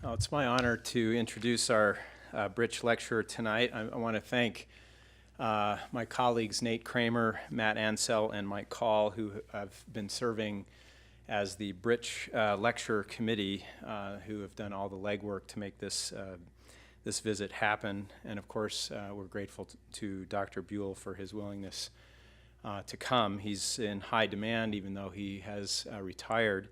Oh, it's my honor to introduce our Britch lecturer tonight. I want to thank my colleagues Nate Kramer, Matt Ansell, and Mike Call, who have been serving as the Britch lecture committee, who have done all the legwork to make this visit happen. And of course, we're grateful to Dr. Buell for his willingness to come. He's in high demand, even though he has retired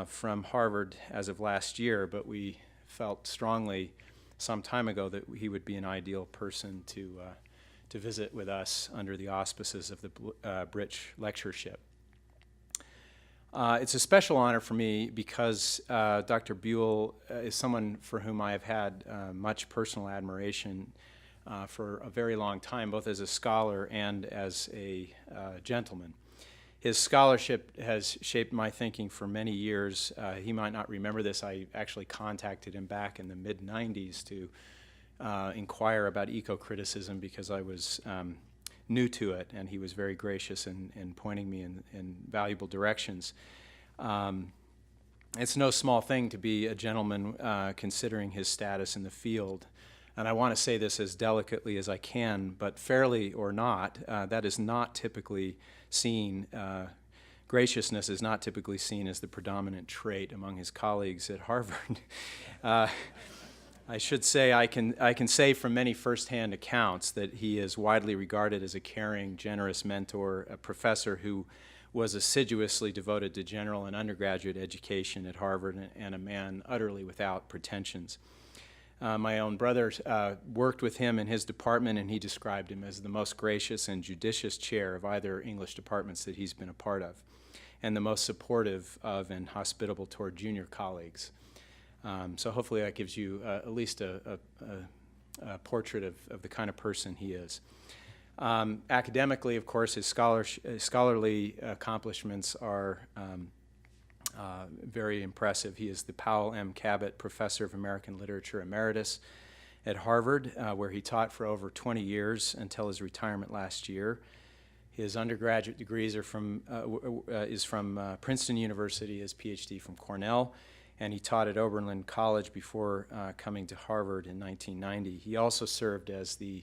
from Harvard as of last year, but we felt strongly some time ago that he would be an ideal person to visit with us under the auspices of the Britch lectureship. It's a special honor for me because Dr. Buell is someone for whom I have had much personal admiration for a very long time, both as a scholar and as a gentleman. His scholarship has shaped my thinking for many years. He might not remember this. I actually contacted him back in the mid-90s to inquire about eco-criticism because I was new to it, and he was very gracious in pointing me in valuable directions. It's no small thing to be a gentleman considering his status in the field. And I want to say this as delicately as I can, but fairly or not, that is not typically seen, graciousness is not typically seen as the predominant trait among his colleagues at Harvard. I should say I can say from many firsthand accounts that he is widely regarded as a caring, generous mentor, a professor who was assiduously devoted to general and undergraduate education at Harvard, and a man utterly without pretensions. My own brother worked with him in his department, and he described him as the most gracious and judicious chair of either English departments that he's been a part of, and the most supportive of and hospitable toward junior colleagues. So hopefully that gives you at least a portrait of the kind of person he is. Academically, of course, his scholarly accomplishments are very impressive. He is the Powell M. Cabot Professor of American Literature Emeritus at Harvard, where he taught for over 20 years until his retirement last year. His undergraduate degrees are from Princeton University, his PhD from Cornell, and he taught at Oberlin College before coming to Harvard in 1990. He also served as the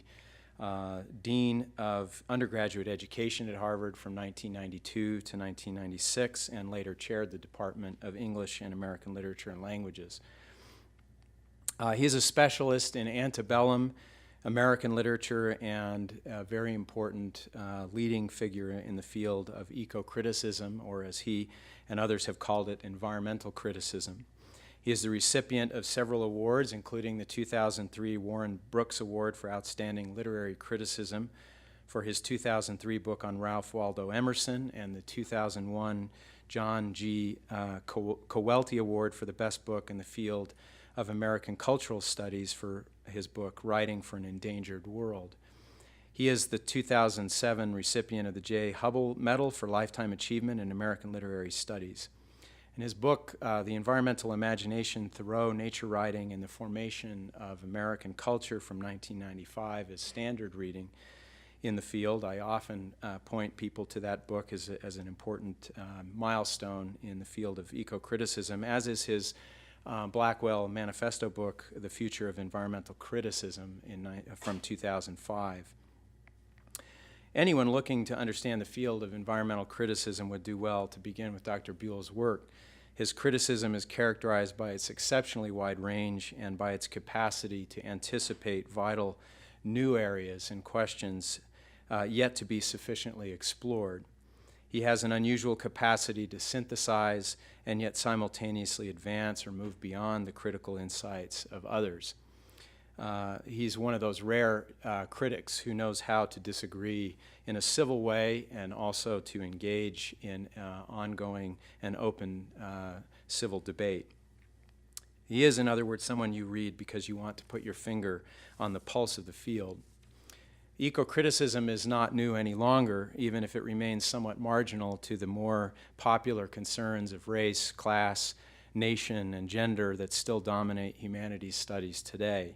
Dean of Undergraduate Education at Harvard from 1992 to 1996, and later chaired the Department of English and American Literature and Languages. He is a specialist in antebellum American literature and a very important leading figure in the field of eco-criticism, or as he and others have called it, environmental criticism. He is the recipient of several awards, including the 2003 Warren Brooks Award for Outstanding Literary Criticism for his 2003 book on Ralph Waldo Emerson, and the 2001 John G. Cowelty Award for the best book in the field of American Cultural Studies for his book Writing for an Endangered World. He is the 2007 recipient of the J. Hubbell Medal for Lifetime Achievement in American Literary Studies. In his book, The Environmental Imagination, Thoreau, Nature Writing, and the Formation of American Culture from 1995 is standard reading in the field. I often point people to that book as an important milestone in the field of eco-criticism, as is his Blackwell Manifesto book, The Future of Environmental Criticism from 2005. Anyone looking to understand the field of environmental criticism would do well to begin with Dr. Buell's work. His criticism is characterized by its exceptionally wide range and by its capacity to anticipate vital new areas and questions yet to be sufficiently explored. He has an unusual capacity to synthesize and yet simultaneously advance or move beyond the critical insights of others. He's one of those rare critics who knows how to disagree in a civil way and also to engage in ongoing and open civil debate. He is, in other words, someone you read because you want to put your finger on the pulse of the field. Eco-criticism is not new any longer, even if it remains somewhat marginal to the more popular concerns of race, class, nation, and gender that still dominate humanities studies today.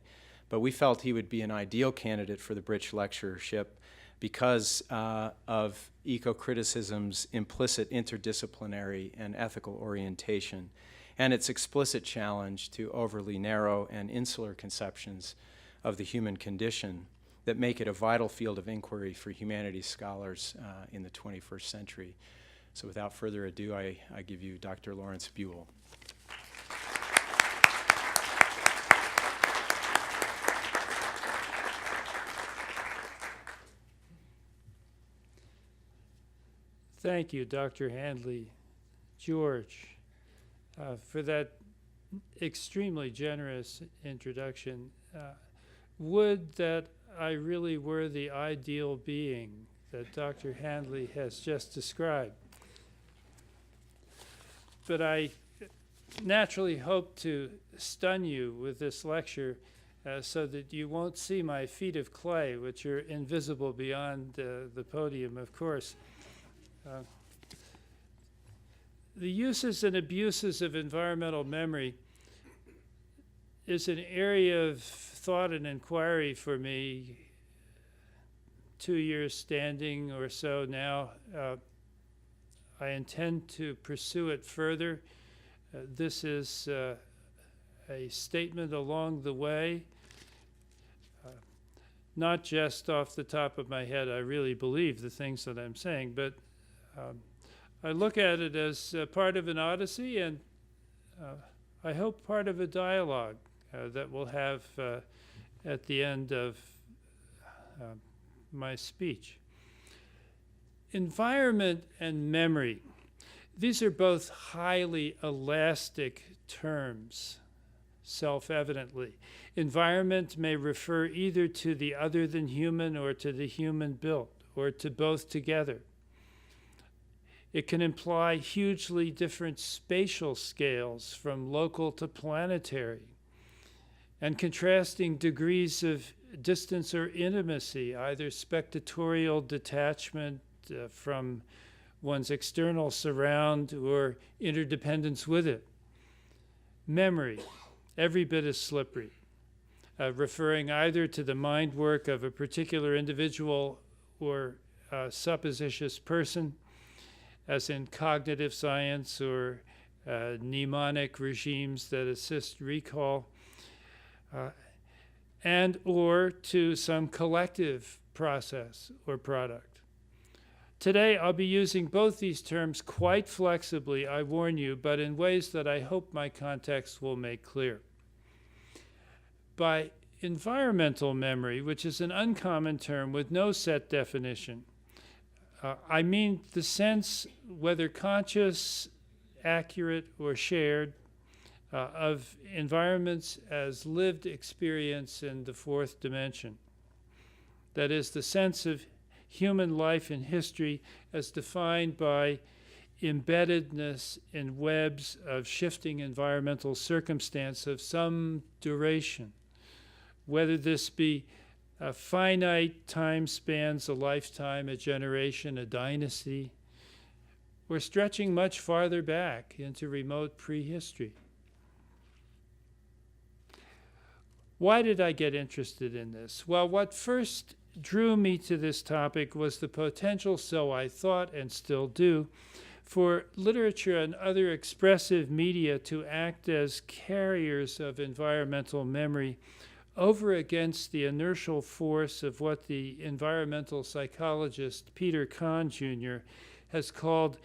But we felt he would be an ideal candidate for the Britch lectureship because of eco-criticism's implicit interdisciplinary and ethical orientation, and its explicit challenge to overly narrow and insular conceptions of the human condition that make it a vital field of inquiry for humanities scholars in the 21st century. So without further ado, I give you Dr. Lawrence Buell. Thank you, Dr. Handley, George, for that extremely generous introduction. Would that I really were the ideal being that Dr. Handley has just described. But I naturally hope to stun you with this lecture so that you won't see my feet of clay, which are invisible beyond the podium, of course. The uses and abuses of environmental memory is an area of thought and inquiry for me, 2 years standing or so now. I intend to pursue it further. This is a statement along the way, not just off the top of my head. I really believe the things that I'm saying, but I look at it as part of an odyssey, and I hope part of a dialogue that we'll have at the end of my speech. Environment and memory. These are both highly elastic terms, self-evidently. Environment may refer either to the other than human or to the human built, or to both together. It can imply hugely different spatial scales from local to planetary, and contrasting degrees of distance or intimacy, either spectatorial detachment from one's external surround or interdependence with it. Memory, every bit as slippery, referring either to the mind work of a particular individual or supposititious person, as in cognitive science or mnemonic regimes that assist recall, and or to some collective process or product. Today, I'll be using both these terms quite flexibly, I warn you, but in ways that I hope my context will make clear. By environmental memory, which is an uncommon term with no set definition, I mean the sense, whether conscious, accurate, or shared, of environments as lived experience in the fourth dimension. That is, the sense of human life and history as defined by embeddedness in webs of shifting environmental circumstance of some duration, whether this be a finite time spans, a lifetime, a generation, a dynasty, or stretching much farther back into remote prehistory. Why did I get interested in this? Well, what first drew me to this topic was the potential, so I thought and still do, for literature and other expressive media to act as carriers of environmental memory over against the inertial force of what the environmental psychologist Peter Kahn Jr. has called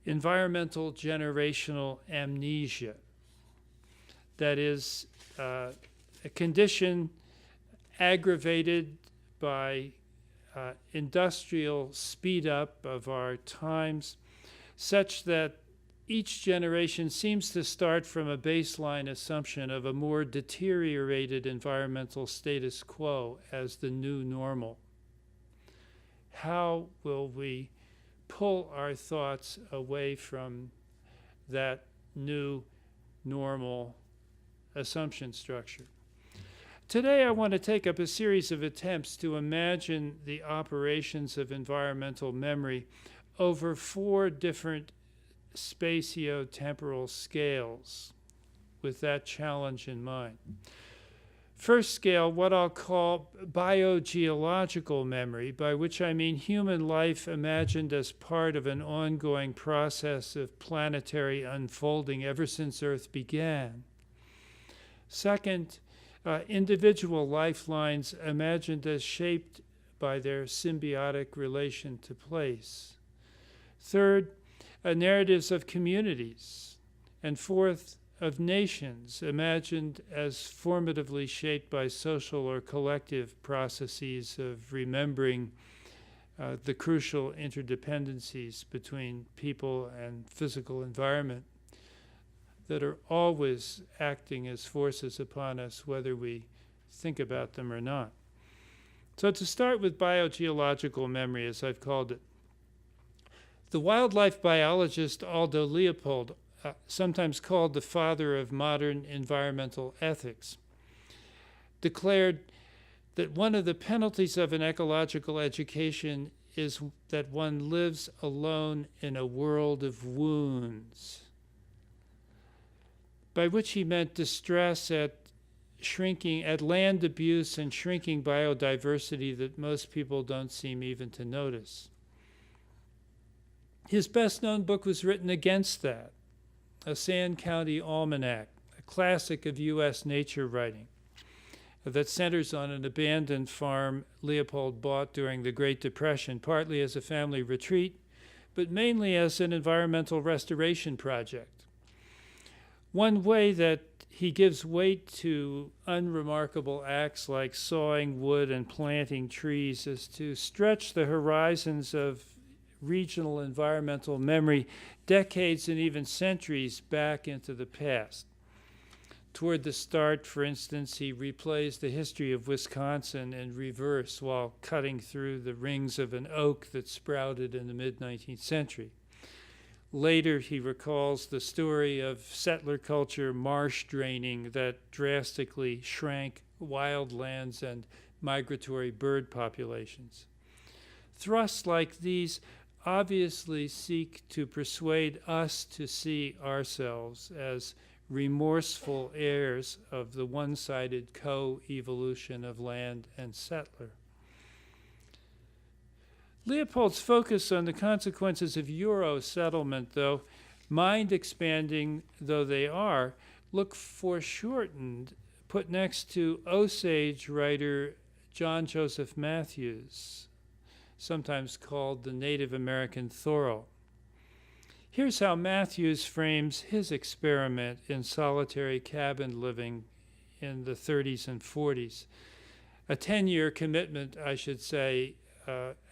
environmental generational amnesia. That is, a condition aggravated by industrial speed up of our times, such that each generation seems to start from a baseline assumption of a more deteriorated environmental status quo as the new normal. How will we pull our thoughts away from that new normal assumption structure? Today, I want to take up a series of attempts to imagine the operations of environmental memory over 4 different spatio-temporal scales with that challenge in mind. First scale, what I'll call biogeological memory, by which I mean human life imagined as part of an ongoing process of planetary unfolding ever since Earth began. Second, individual lifelines imagined as shaped by their symbiotic relation to place. Third, narratives of communities. And fourth, of nations, imagined as formatively shaped by social or collective processes of remembering the crucial interdependencies between people and physical environment that are always acting as forces upon us, whether we think about them or not. So to start with biogeological memory, as I've called it, the wildlife biologist Aldo Leopold, sometimes called the father of modern environmental ethics, declared that one of the penalties of an ecological education is that one lives alone in a world of wounds, by which he meant distress at land abuse and shrinking biodiversity that most people don't seem even to notice. His best-known book was written against that, A Sand County Almanac, a classic of U.S. nature writing that centers on an abandoned farm Leopold bought during the Great Depression, partly as a family retreat, but mainly as an environmental restoration project. One way that he gives weight to unremarkable acts like sawing wood and planting trees is to stretch the horizons of regional environmental memory decades and even centuries back into the past. Toward the start, for instance, he replays the history of Wisconsin in reverse while cutting through the rings of an oak that sprouted in the mid-19th century. Later, he recalls the story of settler culture marsh draining that drastically shrank wildlands and migratory bird populations. Thrusts like these obviously seek to persuade us to see ourselves as remorseful heirs of the one-sided co-evolution of land and settler. Leopold's focus on the consequences of Euro settlement, though, mind-expanding though they are, look foreshortened, put next to Osage writer John Joseph Matthews, sometimes called the Native American Thoreau. Here's how Matthews frames his experiment in solitary cabin living in the 30s and 40s. A 10-year commitment, I should say,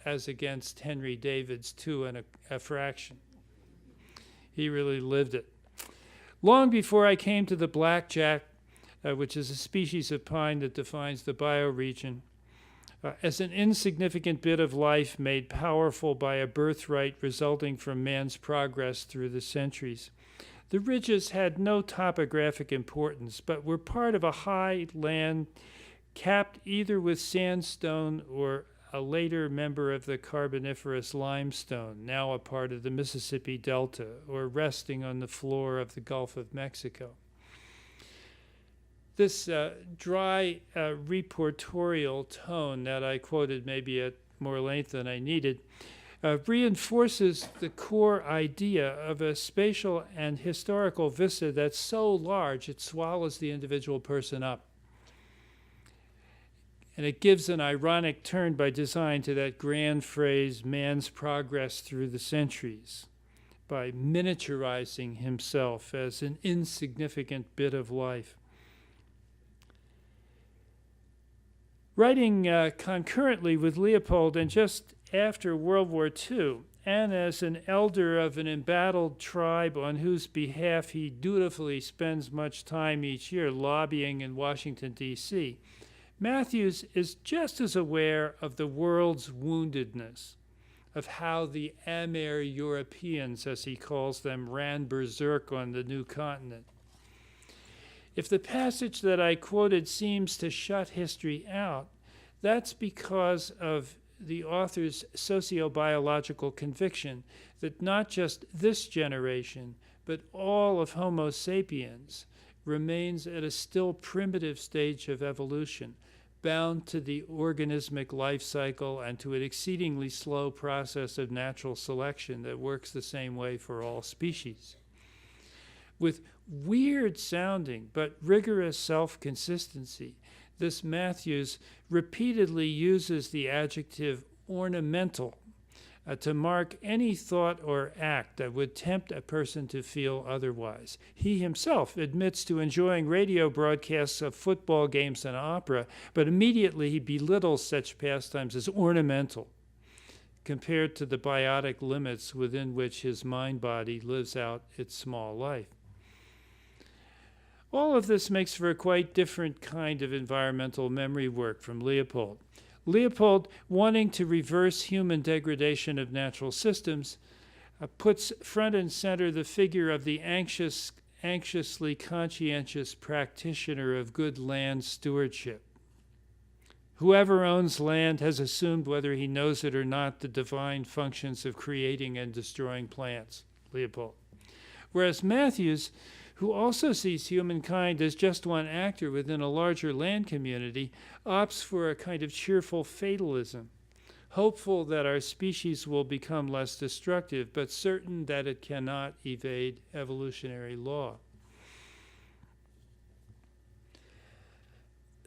as against Henry David's 2 and a fraction. He really lived it. Long before I came to the blackjack, which is a species of pine that defines the bioregion, as an insignificant bit of life made powerful by a birthright resulting from man's progress through the centuries. The ridges had no topographic importance, but were part of a high land capped either with sandstone or a later member of the Carboniferous limestone, now a part of the Mississippi Delta, or resting on the floor of the Gulf of Mexico. This dry reportorial tone that I quoted maybe at more length than I needed reinforces the core idea of a spatial and historical vista that's so large it swallows the individual person up. And it gives an ironic turn by design to that grand phrase, man's progress through the centuries, by miniaturizing himself as an insignificant bit of life. Writing concurrently with Leopold and just after World War II, and as an elder of an embattled tribe on whose behalf he dutifully spends much time each year lobbying in Washington, D.C., Matthews is just as aware of the world's woundedness, of how the Amer-Europeans, as he calls them, ran berserk on the new continent. If the passage that I quoted seems to shut history out, that's because of the author's sociobiological conviction that not just this generation, but all of Homo sapiens remains at a still primitive stage of evolution, bound to the organismic life cycle and to an exceedingly slow process of natural selection that works the same way for all species. With weird sounding but rigorous self-consistency, this Matthews repeatedly uses the adjective ornamental to mark any thought or act that would tempt a person to feel otherwise. He himself admits to enjoying radio broadcasts of football games and opera, but immediately he belittles such pastimes as ornamental compared to the biotic limits within which his mind-body lives out its small life. All of this makes for a quite different kind of environmental memory work from Leopold. Leopold, wanting to reverse human degradation of natural systems, puts front and center the figure of the anxiously conscientious practitioner of good land stewardship. Whoever owns land has assumed, whether he knows it or not, the divine functions of creating and destroying plants, Leopold. Whereas Matthews, who also sees humankind as just one actor within a larger land community, opts for a kind of cheerful fatalism, hopeful that our species will become less destructive, but certain that it cannot evade evolutionary law.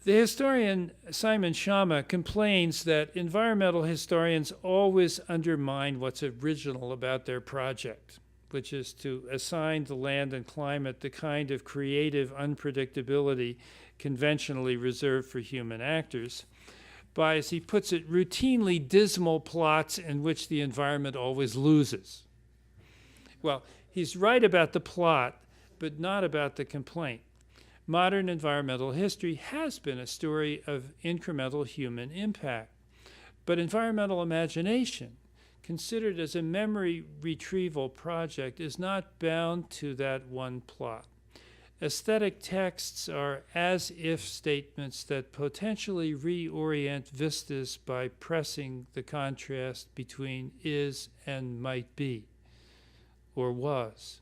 The historian Simon Schama complains that environmental historians always undermine what's original about their project, which is to assign to land and climate the kind of creative unpredictability conventionally reserved for human actors, by, as he puts it, routinely dismal plots in which the environment always loses. Well, he's right about the plot, but not about the complaint. Modern environmental history has been a story of incremental human impact, but environmental imagination, considered as a memory retrieval project, is not bound to that one plot. Aesthetic texts are as-if statements that potentially reorient vistas by pressing the contrast between is and might be, or was.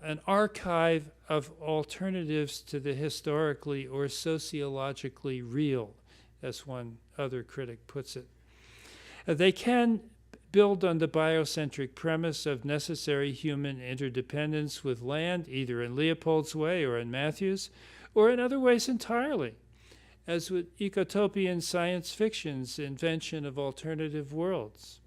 An archive of alternatives to the historically or sociologically real, as one other critic puts it. They can build on the biocentric premise of necessary human interdependence with land, either in Leopold's way or in Matthews, or in other ways entirely, as with ecotopian science fiction's invention of alternative worlds.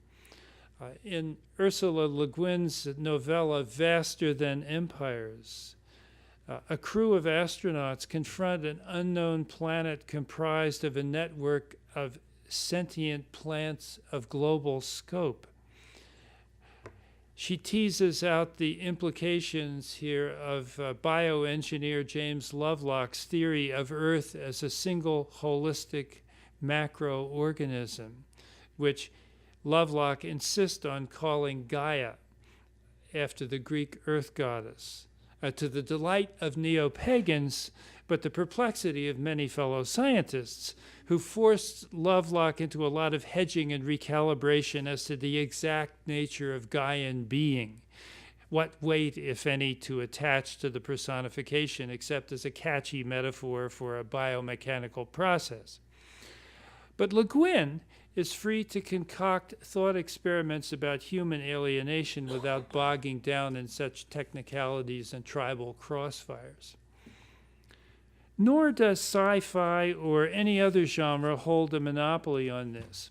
In Ursula Le Guin's novella Vaster Than Empires, a crew of astronauts confront an unknown planet comprised of a network of sentient plants of global scope. She teases out the implications here of bioengineer James Lovelock's theory of Earth as a single holistic macroorganism, which Lovelock insists on calling Gaia, after the Greek earth goddess, to the delight of neo-pagans, but the perplexity of many fellow scientists who forced Lovelock into a lot of hedging and recalibration as to the exact nature of Gaian being. What weight, if any, to attach to the personification except as a catchy metaphor for a biomechanical process? But Le Guin is free to concoct thought experiments about human alienation without bogging down in such technicalities and tribal crossfires. Nor does sci-fi or any other genre hold a monopoly on this.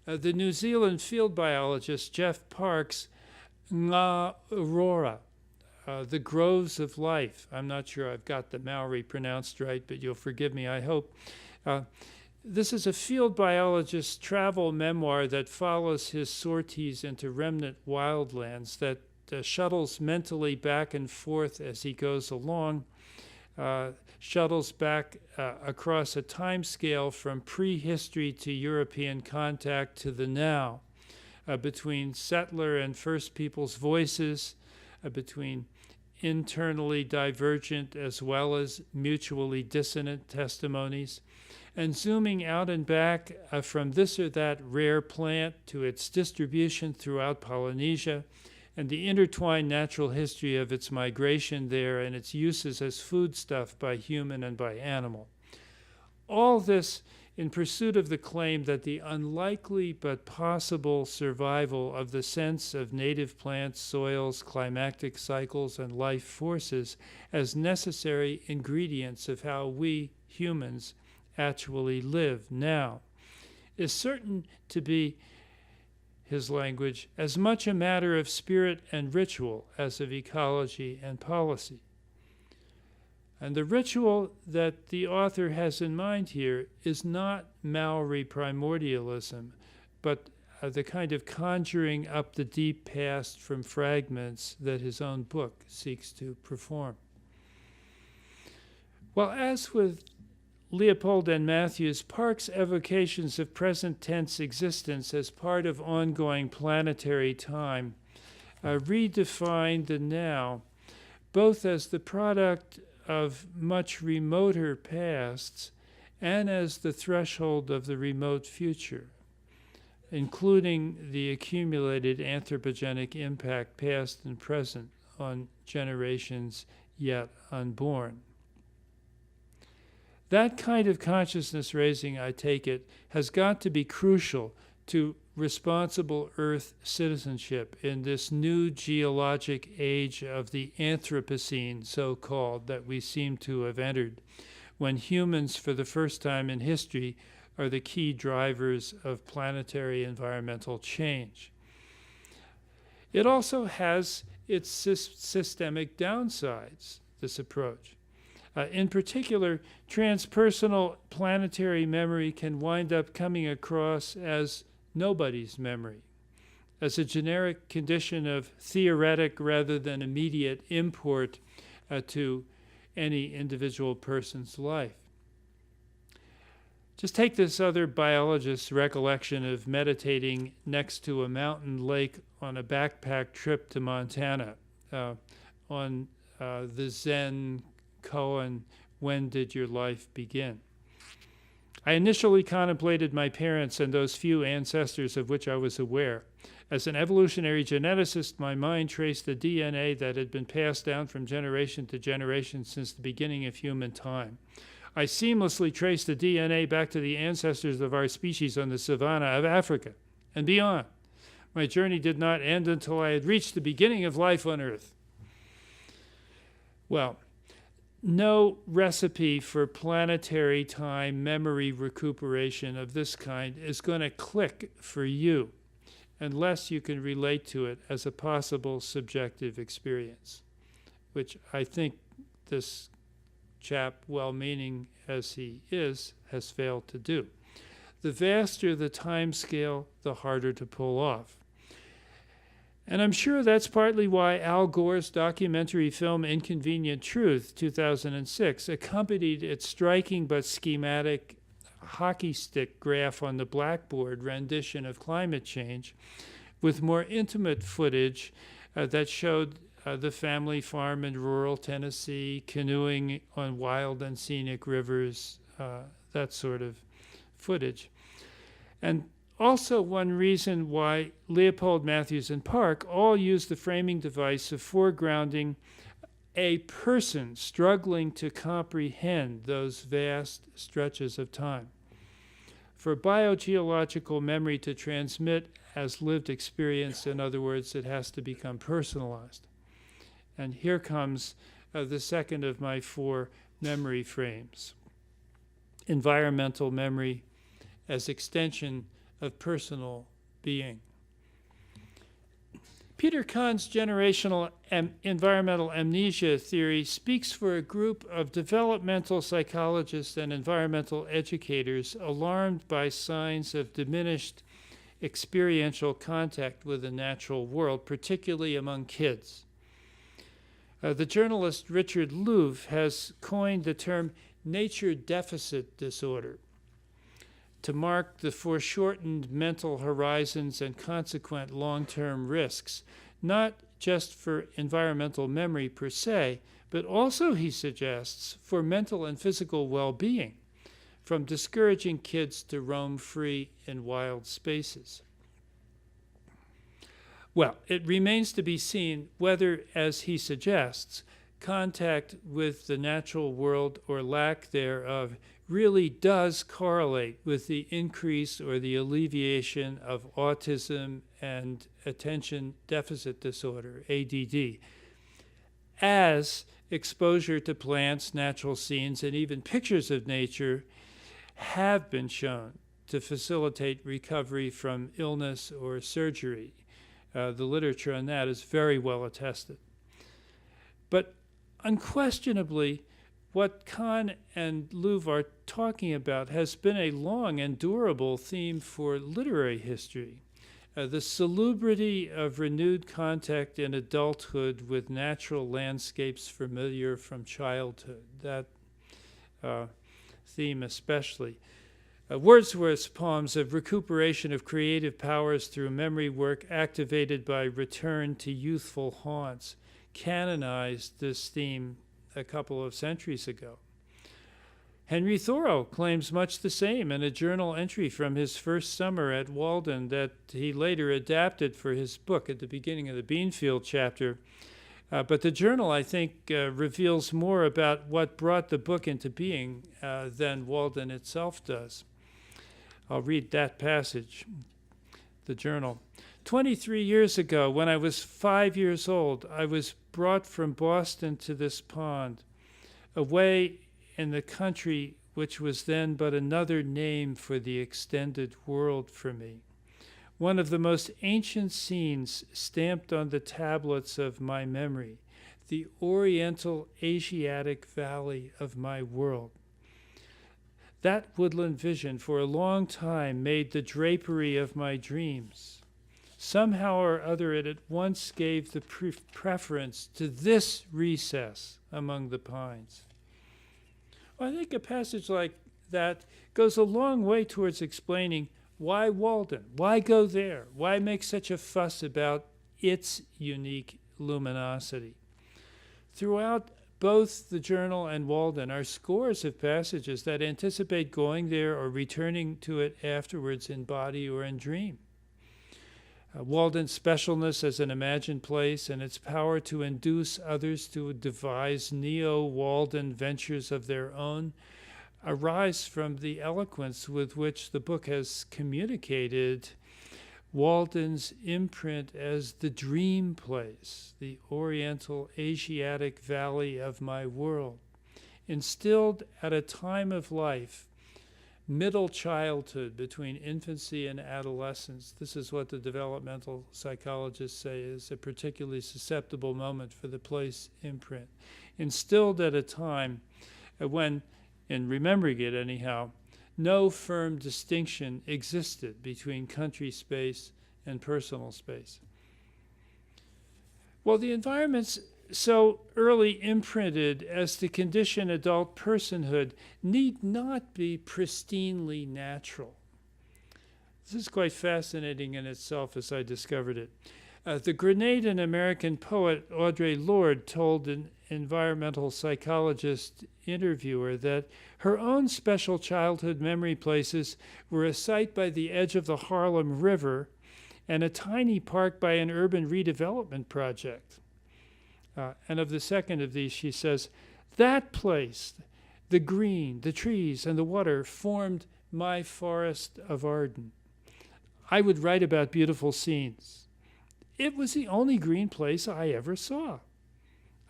The New Zealand field biologist Jeff Park's Ngā Aurora, the Groves of Life. I'm not sure I've got the Maori pronounced right, but you'll forgive me, I hope. This is a field biologist's travel memoir that follows his sorties into remnant wildlands, that shuttles mentally back and forth as he goes along, shuttles back across a time scale from prehistory to European contact to the now, between settler and First Peoples voices, between internally divergent as well as mutually dissonant testimonies, and zooming out and back from this or that rare plant to its distribution throughout Polynesia, and the intertwined natural history of its migration there and its uses as foodstuff by human and by animal. All this in pursuit of the claim that the unlikely but possible survival of the sense of native plants, soils, climatic cycles, and life forces as necessary ingredients of how we humans actually live now is certain to be, his language, as much a matter of spirit and ritual as of ecology and policy. And the ritual that the author has in mind here is not Maori primordialism, but the kind of conjuring up the deep past from fragments that his own book seeks to perform. Well, as with Leopold and Matthews, Park's evocations of present tense existence as part of ongoing planetary time redefine the now, both as the product of much remoter pasts and as the threshold of the remote future, including the accumulated anthropogenic impact past and present on generations yet unborn. That kind of consciousness raising, I take it, has got to be crucial to responsible Earth citizenship in this new geologic age of the Anthropocene, so-called, that we seem to have entered, when humans, for the first time in history, are the key drivers of planetary environmental change. It also has its systemic downsides, this approach. In particular, transpersonal planetary memory can wind up coming across as nobody's memory, as a generic condition of theoretic rather than immediate import to any individual person's life. Just take this other biologist's recollection of meditating next to a mountain lake on a backpack trip to Montana on the Zen koan, "When did your life begin?" I initially contemplated my parents and those few ancestors of which I was aware. As an evolutionary geneticist, my mind traced the DNA that had been passed down from generation to generation since the beginning of human time. I seamlessly traced the DNA back to the ancestors of our species on the savanna of Africa and beyond. My journey did not end until I had reached the beginning of life on Earth. Well, no recipe for planetary time memory recuperation of this kind is going to click for you unless you can relate to it as a possible subjective experience, which I think this chap, well-meaning as he is, has failed to do. The vaster the time scale, the harder to pull off. And I'm sure that's partly why Al Gore's documentary film Inconvenient Truth, 2006, accompanied its striking but schematic hockey stick graph on the blackboard rendition of climate change with more intimate footage that showed the family farm in rural Tennessee, canoeing on wild and scenic rivers, that sort of footage. And also one reason why Leopold, Matthews, and Park all use the framing device of foregrounding a person struggling to comprehend those vast stretches of time. For biogeological memory to transmit as lived experience, in other words, it has to become personalized. And here comes the second of my 4 memory frames. Environmental memory as extension of personal being. Peter Kahn's generational environmental amnesia theory speaks for a group of developmental psychologists and environmental educators alarmed by signs of diminished experiential contact with the natural world, particularly among kids. The journalist Richard Louv has coined the term nature deficit disorder to mark the foreshortened mental horizons and consequent long-term risks, not just for environmental memory per se, but also, he suggests, for mental and physical well-being, from discouraging kids to roam free in wild spaces. Well, it remains to be seen whether, as he suggests, contact with the natural world or lack thereof really does correlate with the increase or the alleviation of autism and attention deficit disorder, ADD, as exposure to plants, natural scenes, and even pictures of nature have been shown to facilitate recovery from illness or surgery. The literature on that is very well attested. But unquestionably, what Kahn and Louvre are talking about has been a long and durable theme for literary history. The salubrity of renewed contact in adulthood with natural landscapes familiar from childhood, that theme especially. Wordsworth's poems of recuperation of creative powers through memory work activated by return to youthful haunts canonized this theme a couple of centuries ago. Henry Thoreau claims much the same in a journal entry from his first summer at Walden that he later adapted for his book at the beginning of the Beanfield chapter. But the journal, I think, reveals more about what brought the book into being than Walden itself does. I'll read that passage, the journal. 23 years ago, when I was 5 years old, I was brought from Boston to this pond, away in the country which was then but another name for the extended world for me. One of the most ancient scenes stamped on the tablets of my memory, the Oriental Asiatic Valley of my world. That woodland vision for a long time made the drapery of my dreams. Somehow or other, it at once gave the preference to this recess among the pines. Well, I think a passage like that goes a long way towards explaining why Walden, why go there, why make such a fuss about its unique luminosity. Throughout both the journal and Walden are scores of passages that anticipate going there or returning to it afterwards in body or in dream. Walden's specialness as an imagined place and its power to induce others to devise neo-Walden ventures of their own arise from the eloquence with which the book has communicated Walden's imprint as the dream place, the Oriental Asiatic Valley of my world, instilled at a time of life, middle childhood between infancy and adolescence. This is what the developmental psychologists say is a particularly susceptible moment for the place imprint. Instilled at a time when, in remembering it anyhow, no firm distinction existed between country space and personal space. Well, the environments so early imprinted as to condition adult personhood need not be pristinely natural. This is quite fascinating in itself as I discovered it. The Grenadian-American poet Audre Lorde told an environmental psychologist interviewer that her own special childhood memory places were a site by the edge of the Harlem River and a tiny park by an urban redevelopment project. And of the second of these, she says, that place, the green, the trees, and the water formed my forest of Arden. I would write about beautiful scenes. It was the only green place I ever saw.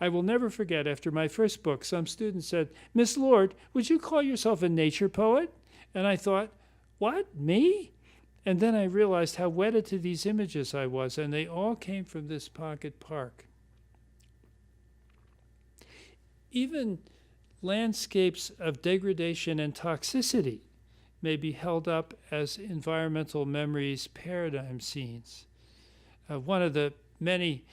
I will never forget, after my first book, some student said, Miss Lorde, would you call yourself a nature poet? And I thought, what, me? And then I realized how wedded to these images I was, and they all came from this pocket park. Even landscapes of degradation and toxicity may be held up as environmental memories paradigm scenes. One of the many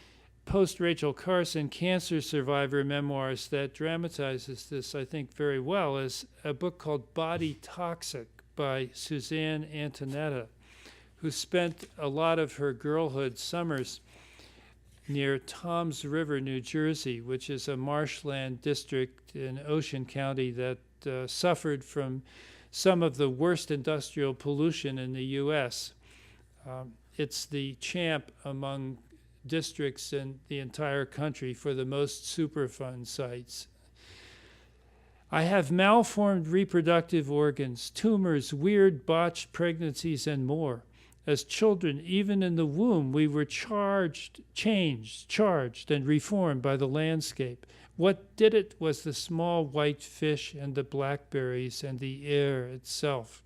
post-Rachel Carson cancer survivor memoirs that dramatizes this, I think, very well is a book called Body Toxic by Suzanne Antonetta, who spent a lot of her girlhood summers near Toms River, New Jersey, which is a marshland district in Ocean County that suffered from some of the worst industrial pollution in the U.S. it's the champ among districts in the entire country for the most Superfund sites. I have malformed reproductive organs, tumors, weird botched pregnancies, and more. As children, even in the womb, we were changed, and reformed by the landscape. What did it was the small white fish and the blackberries and the air itself.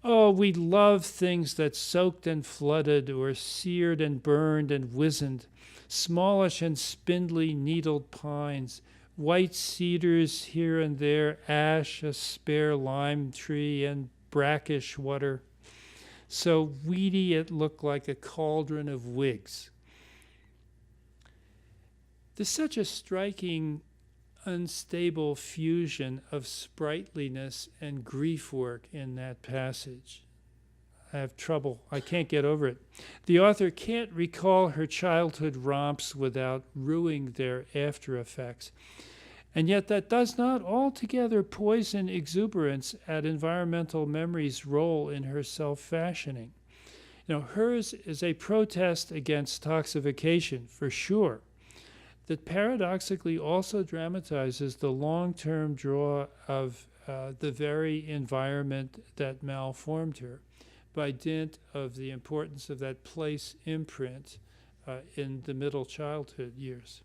Oh, we love things that soaked and flooded or seared and burned and wizened, smallish and spindly needled pines, white cedars here and there, ash, a spare lime tree, and brackish water. So weedy it looked like a cauldron of wigs. There's such a striking, unstable fusion of sprightliness and grief work in that passage. I have trouble. I can't get over it. The author can't recall her childhood romps without ruining their after effects. And yet that does not altogether poison exuberance at environmental memory's role in her self-fashioning. Hers is a protest against toxification, for sure, that paradoxically also dramatizes the long-term draw of the very environment that malformed her by dint of the importance of that place imprint in the middle childhood years.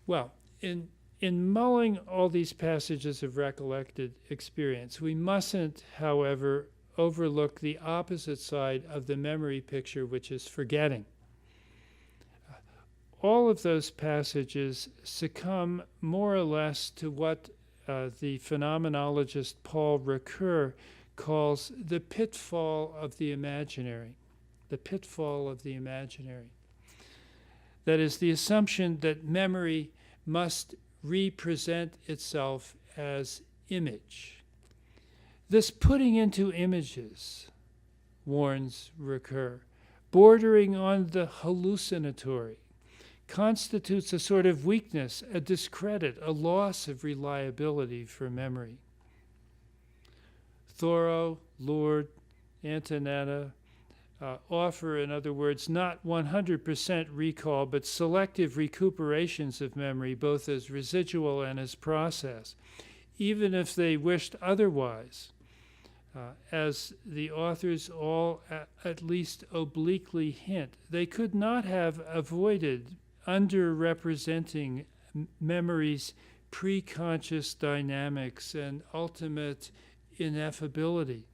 Well, in mulling all these passages of recollected experience, we mustn't, however, overlook the opposite side of the memory picture, which is forgetting. All of those passages succumb more or less to what the phenomenologist Paul Ricoeur calls the pitfall of the imaginary. The pitfall of the imaginary. That is, the assumption that memory must represent itself as image. This putting into images, warns Ricoeur, bordering on the hallucinatory, constitutes a sort of weakness, a discredit, a loss of reliability for memory. Thoreau, Lord, Antonetta offer, in other words, not 100% recall, but selective recuperations of memory, both as residual and as process, even if they wished otherwise, as the authors all at least obliquely hint. They could not have avoided underrepresenting memory's pre-conscious dynamics and ultimate ineffability,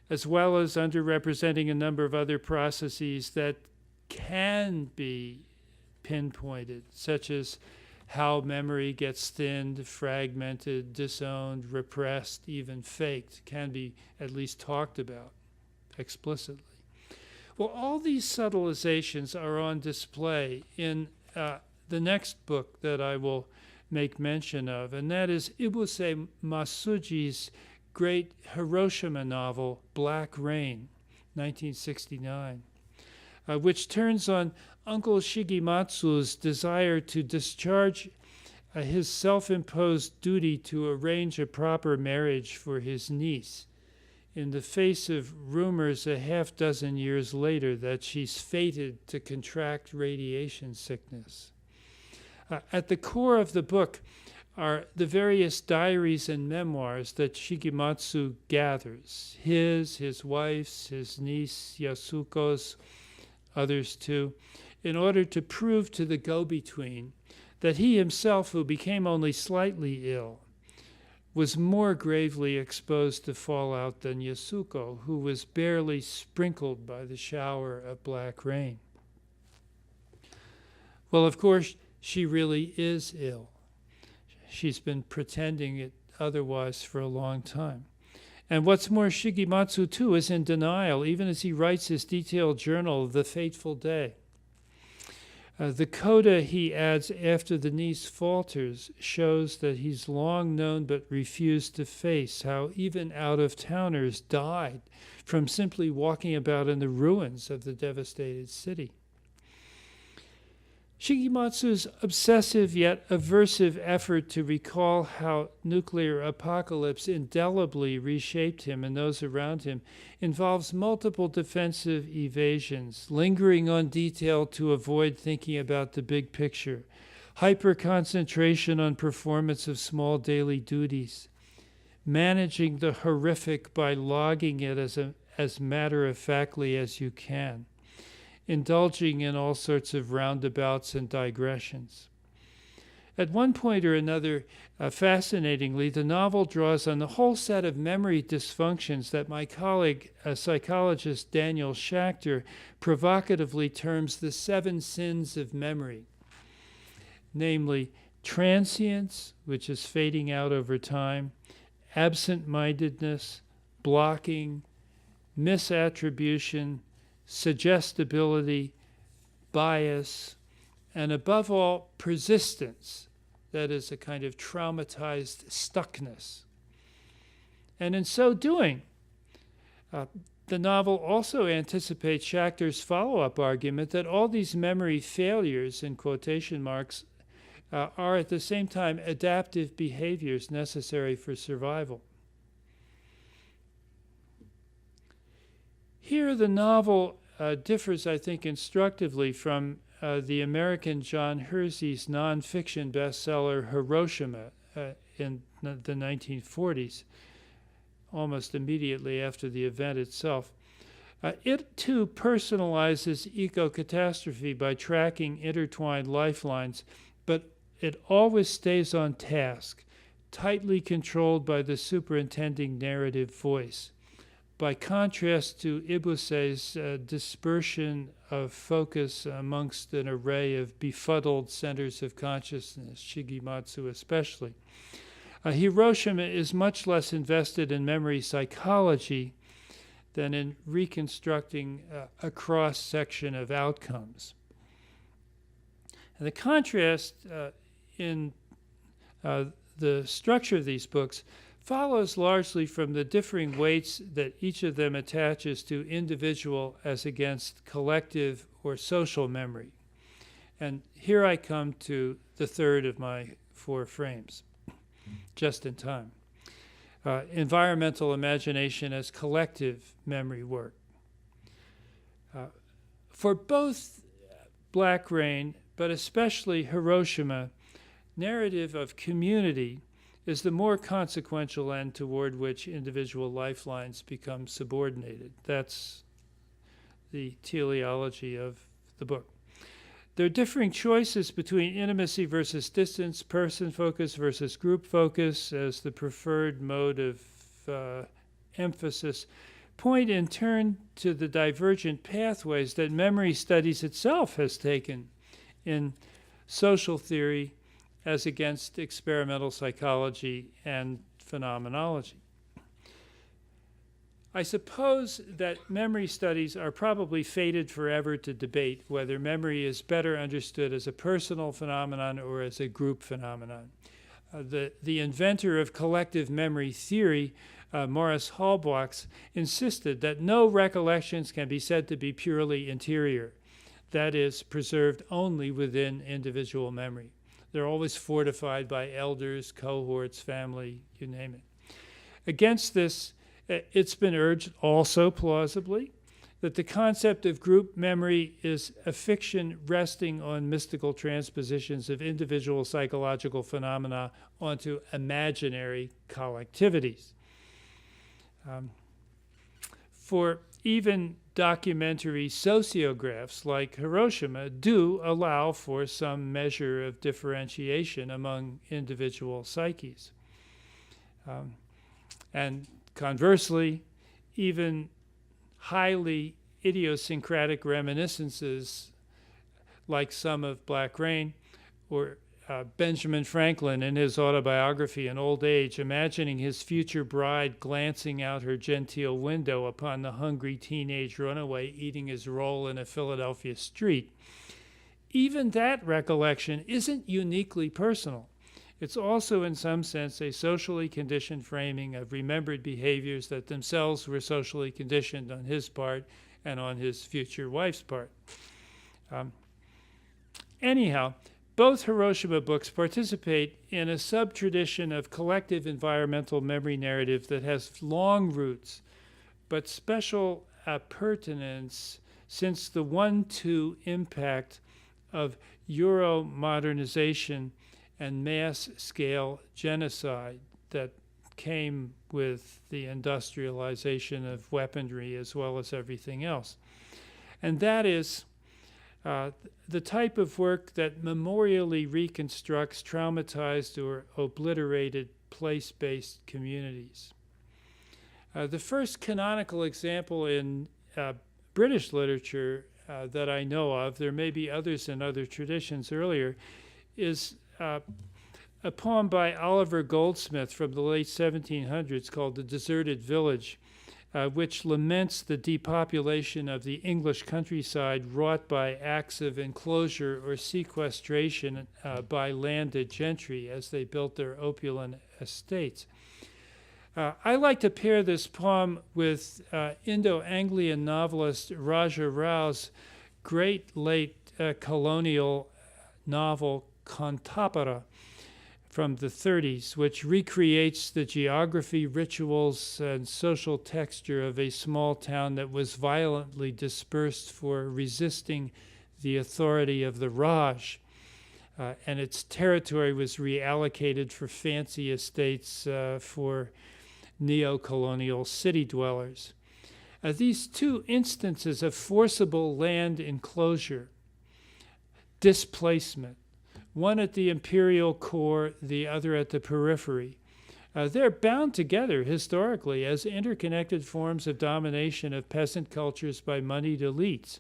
as well as underrepresenting a number of other processes that can be pinpointed, such as how memory gets thinned, fragmented, disowned, repressed, even faked, can be at least talked about explicitly. Well, all these subtilizations are on display in the next book that I will make mention of, and that is Ibuse Masuji's great Hiroshima novel, Black Rain, 1969, which turns on Uncle Shigematsu's desire to discharge his self-imposed duty to arrange a proper marriage for his niece, in the face of rumors a half-dozen years later that she's fated to contract radiation sickness. At the core of the book are the various diaries and memoirs that Shigematsu gathers, his wife's, his niece Yasuko's, others too, in order to prove to the go-between that he himself, who became only slightly ill, was more gravely exposed to fallout than Yasuko, who was barely sprinkled by the shower of black rain. Well, of course, she really is ill. She's been pretending it otherwise for a long time. And what's more, Shigematsu, too, is in denial, even as he writes his detailed journal, The Fateful Day. The coda he adds after the niece falters shows that he's long known but refused to face how even out-of-towners died from simply walking about in the ruins of the devastated city. Shigematsu's obsessive yet aversive effort to recall how nuclear apocalypse indelibly reshaped him and those around him involves multiple defensive evasions, lingering on detail to avoid thinking about the big picture, hyper-concentration on performance of small daily duties, managing the horrific by logging it as matter-of-factly as you can, indulging in all sorts of roundabouts and digressions. At one point or another, fascinatingly, the novel draws on the whole set of memory dysfunctions that my colleague, psychologist Daniel Schachter, provocatively terms the 7 sins of memory, namely transience, which is fading out over time, absent-mindedness, blocking, misattribution, suggestibility, bias, and above all, persistence, that is a kind of traumatized stuckness. And in so doing, the novel also anticipates Schachter's follow-up argument that all these memory failures, in quotation marks, are at the same time adaptive behaviors necessary for survival. Here, the novel differs, I think, instructively from the American John Hersey's nonfiction bestseller Hiroshima in the 1940s, almost immediately after the event itself. It, too, personalizes eco-catastrophe by tracking intertwined lifelines, but it always stays on task, tightly controlled by the superintending narrative voice. By contrast to Ibuse's dispersion of focus amongst an array of befuddled centers of consciousness, Shigematsu especially, Hiroshima is much less invested in memory psychology than in reconstructing a cross-section of outcomes. And the contrast in the structure of these books follows largely from the differing weights that each of them attaches to individual as against collective or social memory. And here I come to the third of my 4 frames, just in time. Environmental imagination as collective memory work. For both Black Rain, but especially Hiroshima, narrative of community is the more consequential end toward which individual lifelines become subordinated. That's the teleology of the book. There are differing choices between intimacy versus distance, person focus versus group focus as the preferred mode of emphasis, point in turn to the divergent pathways that memory studies itself has taken in social theory as against experimental psychology and phenomenology. I suppose that memory studies are probably fated forever to debate whether memory is better understood as a personal phenomenon or as a group phenomenon. The inventor of collective memory theory, Morris Halbwachs, insisted that no recollections can be said to be purely interior, that is, preserved only within individual memory. They're always fortified by elders, cohorts, family, you name it. Against this, it's been urged also plausibly that the concept of group memory is a fiction resting on mystical transpositions of individual psychological phenomena onto imaginary collectivities. For even documentary sociographs like Hiroshima do allow for some measure of differentiation among individual psyches. And conversely, even highly idiosyncratic reminiscences like some of Black Rain or Benjamin Franklin in his autobiography in old age, imagining his future bride glancing out her genteel window upon the hungry teenage runaway eating his roll in a Philadelphia street. Even that recollection isn't uniquely personal. It's also, in some sense, a socially conditioned framing of remembered behaviors that themselves were socially conditioned on his part and on his future wife's part. Anyhow, both Hiroshima books participate in a sub-tradition of collective environmental memory narrative that has long roots, but special pertinence since the 1-2 impact of Euro-modernization and mass-scale genocide that came with the industrialization of weaponry as well as everything else. And that is the type of work that memorially reconstructs traumatized or obliterated place-based communities. The first canonical example in British literature that I know of, there may be others in other traditions earlier, is a poem by Oliver Goldsmith from the late 1700s called The Deserted Village, which laments the depopulation of the English countryside wrought by acts of enclosure or sequestration by landed gentry as they built their opulent estates. I like to pair this poem with Indo-Anglian novelist Raja Rao's great late colonial novel Kantapara from the 30s, which recreates the geography, rituals, and social texture of a small town that was violently dispersed for resisting the authority of the Raj. And its territory was reallocated for fancy estates for neo-colonial city dwellers. These two instances of forcible land enclosure, displacement, one at the imperial core, the other at the periphery. They're bound together historically as interconnected forms of domination of peasant cultures by moneyed elites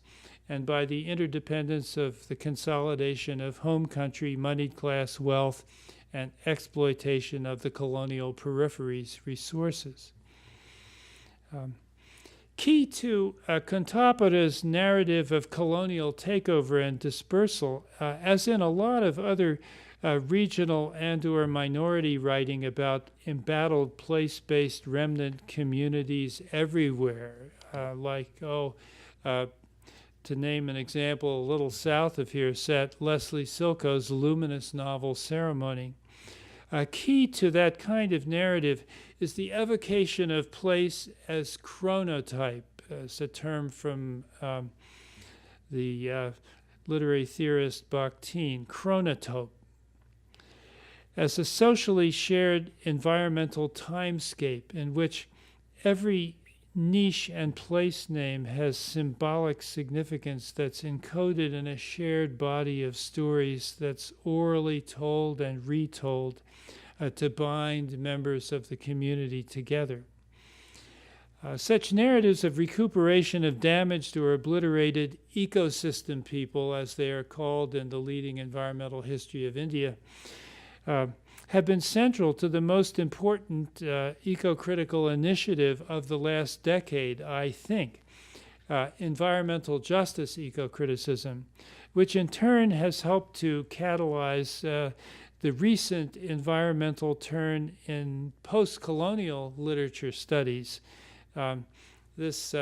and by the interdependence of the consolidation of home country, moneyed class wealth, and exploitation of the colonial periphery's resources. Key to Kantapara's narrative of colonial takeover and dispersal, as in a lot of other regional and or minority writing about embattled place-based remnant communities everywhere, to name an example, a little south of here, set Leslie Silko's luminous novel Ceremony. Key to that kind of narrative is the evocation of place as chronotype, as a term from the literary theorist Bakhtin, chronotope, as a socially shared environmental timescape in which every niche and place name has symbolic significance that's encoded in a shared body of stories that's orally told and retold to bind members of the community together. Such narratives of recuperation of damaged or obliterated ecosystem people, as they are called in the leading environmental history of India, have been central to the most important eco-critical initiative of the last decade, I think, environmental justice eco-criticism, which in turn has helped to catalyze the recent environmental turn in post-colonial literature studies. This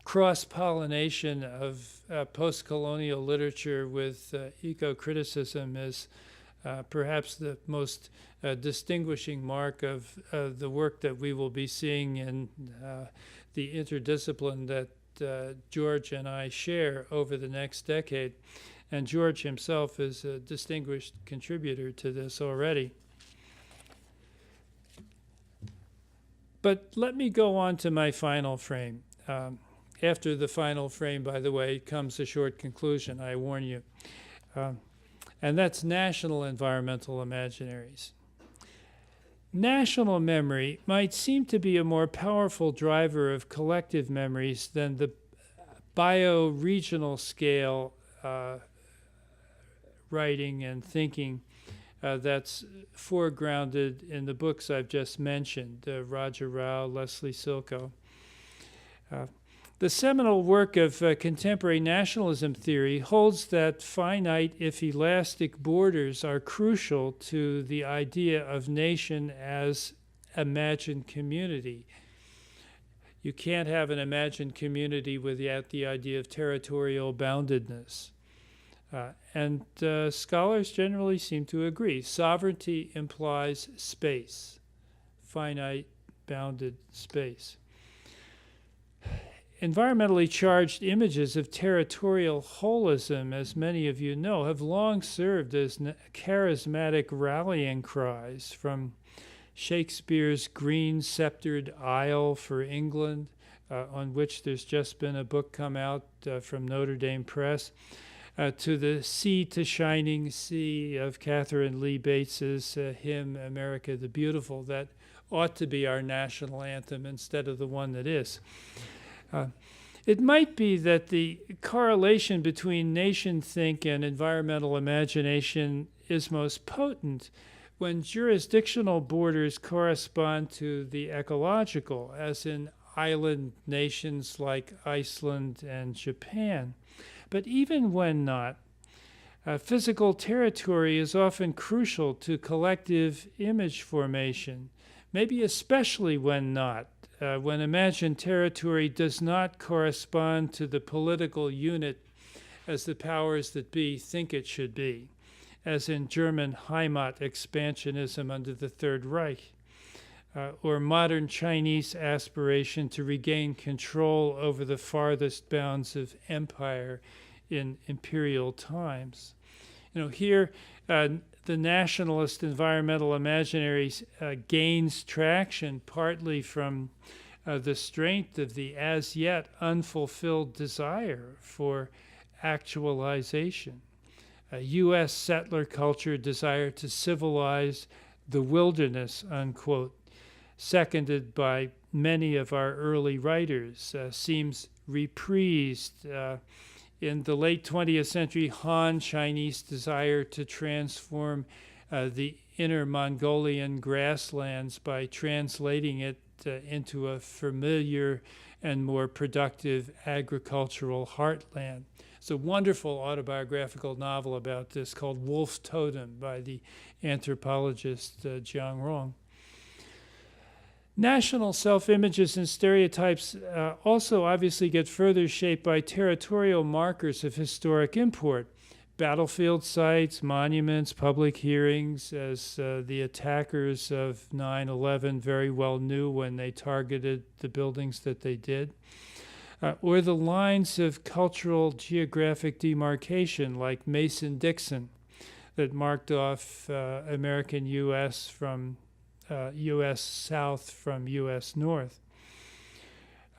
cross-pollination of post-colonial literature with eco-criticism is perhaps the most distinguishing mark of the work that we will be seeing in the interdiscipline that George and I share over the next decade. And George himself is a distinguished contributor to this already. But let me go on to my final frame. After the final frame, by the way, comes a short conclusion, I warn you. And that's national environmental imaginaries. National memory might seem to be a more powerful driver of collective memories than the bio-regional scale writing and thinking that's foregrounded in the books I've just mentioned, Raja Rao, Leslie Silko. The seminal work of contemporary nationalism theory holds that finite, if elastic, borders are crucial to the idea of nation as imagined community. You can't have an imagined community without the idea of territorial boundedness. And scholars generally seem to agree. Sovereignty implies space, finite, bounded space. Environmentally charged images of territorial holism, as many of you know, have long served as charismatic rallying cries, from Shakespeare's green sceptered isle for England, on which there's just been a book come out from Notre Dame Press, to the Sea to Shining Sea of Catherine Lee Bates's hymn, America the Beautiful, that ought to be our national anthem instead of the one that is. It might be that the correlation between nation think and environmental imagination is most potent when jurisdictional borders correspond to the ecological, as in island nations like Iceland and Japan. But even when not, physical territory is often crucial to collective image formation, maybe especially when not, when imagined territory does not correspond to the political unit as the powers that be think it should be, as in German Heimat expansionism under the Third Reich, or modern Chinese aspiration to regain control over the farthest bounds of empire in imperial times. Here, the nationalist environmental imaginary gains traction partly from the strength of the as yet unfulfilled desire for actualization. A U.S. settler culture desire to civilize the wilderness, unquote, seconded by many of our early writers, seems reprised in the late 20th century Han Chinese desire to transform the inner Mongolian grasslands by translating it into a familiar and more productive agricultural heartland. It's a wonderful autobiographical novel about this called Wolf Totem by the anthropologist Jiang Rong. National self-images and stereotypes also obviously get further shaped by territorial markers of historic import. Battlefield sites, monuments, public hearings, as the attackers of 9/11 very well knew when they targeted the buildings that they did. Or the lines of cultural geographic demarcation like Mason-Dixon that marked off American U.S. from U.S. South from U.S. North.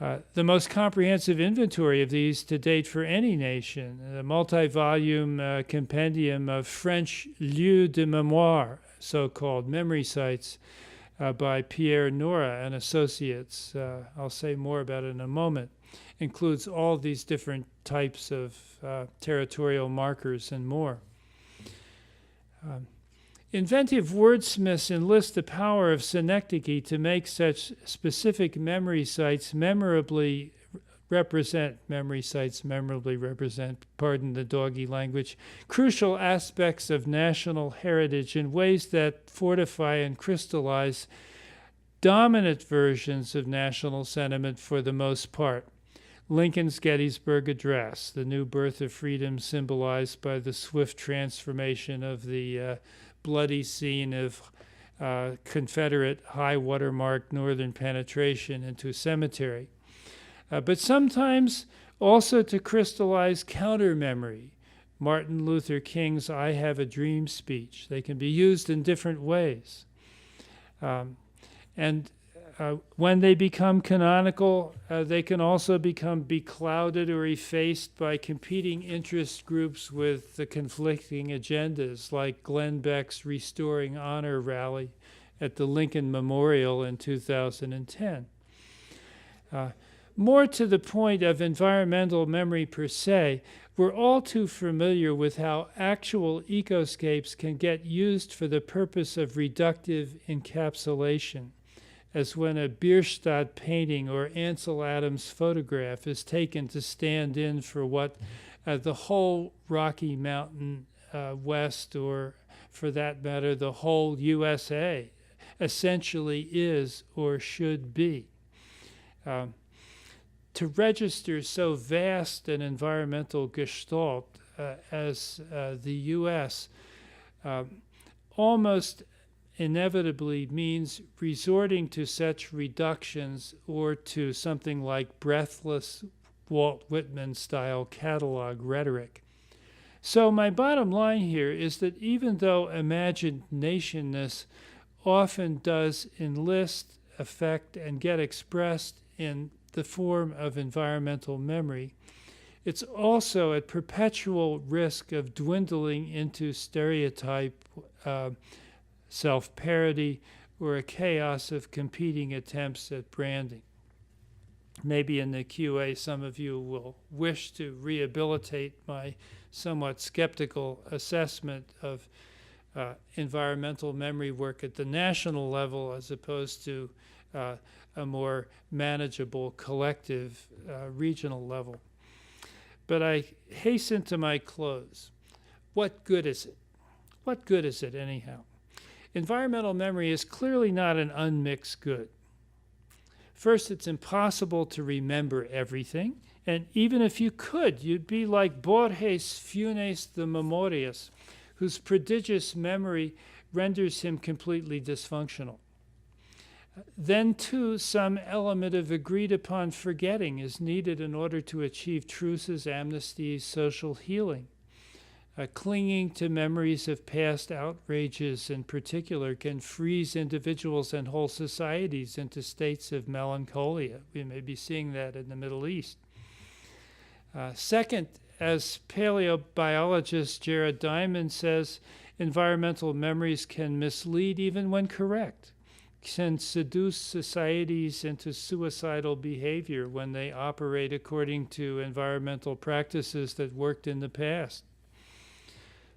The most comprehensive inventory of these to date for any nation, a multi-volume compendium of French lieux de mémoire, so-called memory sites, by Pierre Nora and Associates. I'll say more about it in a moment. Includes all these different types of territorial markers and more. Inventive wordsmiths enlist the power of synecdoche to make such specific memory sites memorably represent, pardon the doggy language, crucial aspects of national heritage in ways that fortify and crystallize dominant versions of national sentiment for the most part. Lincoln's Gettysburg Address, the new birth of freedom symbolized by the swift transformation of the bloody scene of Confederate high watermark northern penetration into cemetery. But sometimes also to crystallize counter-memory. Martin Luther King's I Have a Dream speech. They can be used in different ways. When they become canonical, they can also become beclouded or effaced by competing interest groups with the conflicting agendas, like Glenn Beck's Restoring Honor rally at the Lincoln Memorial in 2010. More to the point of environmental memory per se, we're all too familiar with how actual ecoscapes can get used for the purpose of reductive encapsulation, as when a Bierstadt painting or Ansel Adams photograph is taken to stand in for what the whole Rocky Mountain West, or for that matter, the whole USA, essentially is or should be. To register so vast an environmental gestalt, as the U.S. Almost inevitably means resorting to such reductions or to something like breathless Walt Whitman-style catalog rhetoric. So my bottom line here is that even though imaginationness often does enlist, affect, and get expressed in the form of environmental memory, it's also at perpetual risk of dwindling into stereotype, self-parody, or a chaos of competing attempts at branding. Maybe in the QA, some of you will wish to rehabilitate my somewhat skeptical assessment of environmental memory work at the national level as opposed to a more manageable collective regional level. But I hasten to my close. What good is it? What good is it anyhow? Environmental memory is clearly not an unmixed good. First, it's impossible to remember everything, and even if you could, you'd be like Borges Funes the Memorias, whose prodigious memory renders him completely dysfunctional. Then, too, some element of agreed-upon forgetting is needed in order to achieve truces, amnesties, social healing. Clinging to memories of past outrages in particular can freeze individuals and whole societies into states of melancholia. We may be seeing that in the Middle East. Second, as paleobiologist Jared Diamond says, environmental memories can mislead even when correct, can seduce societies into suicidal behavior when they operate according to environmental practices that worked in the past.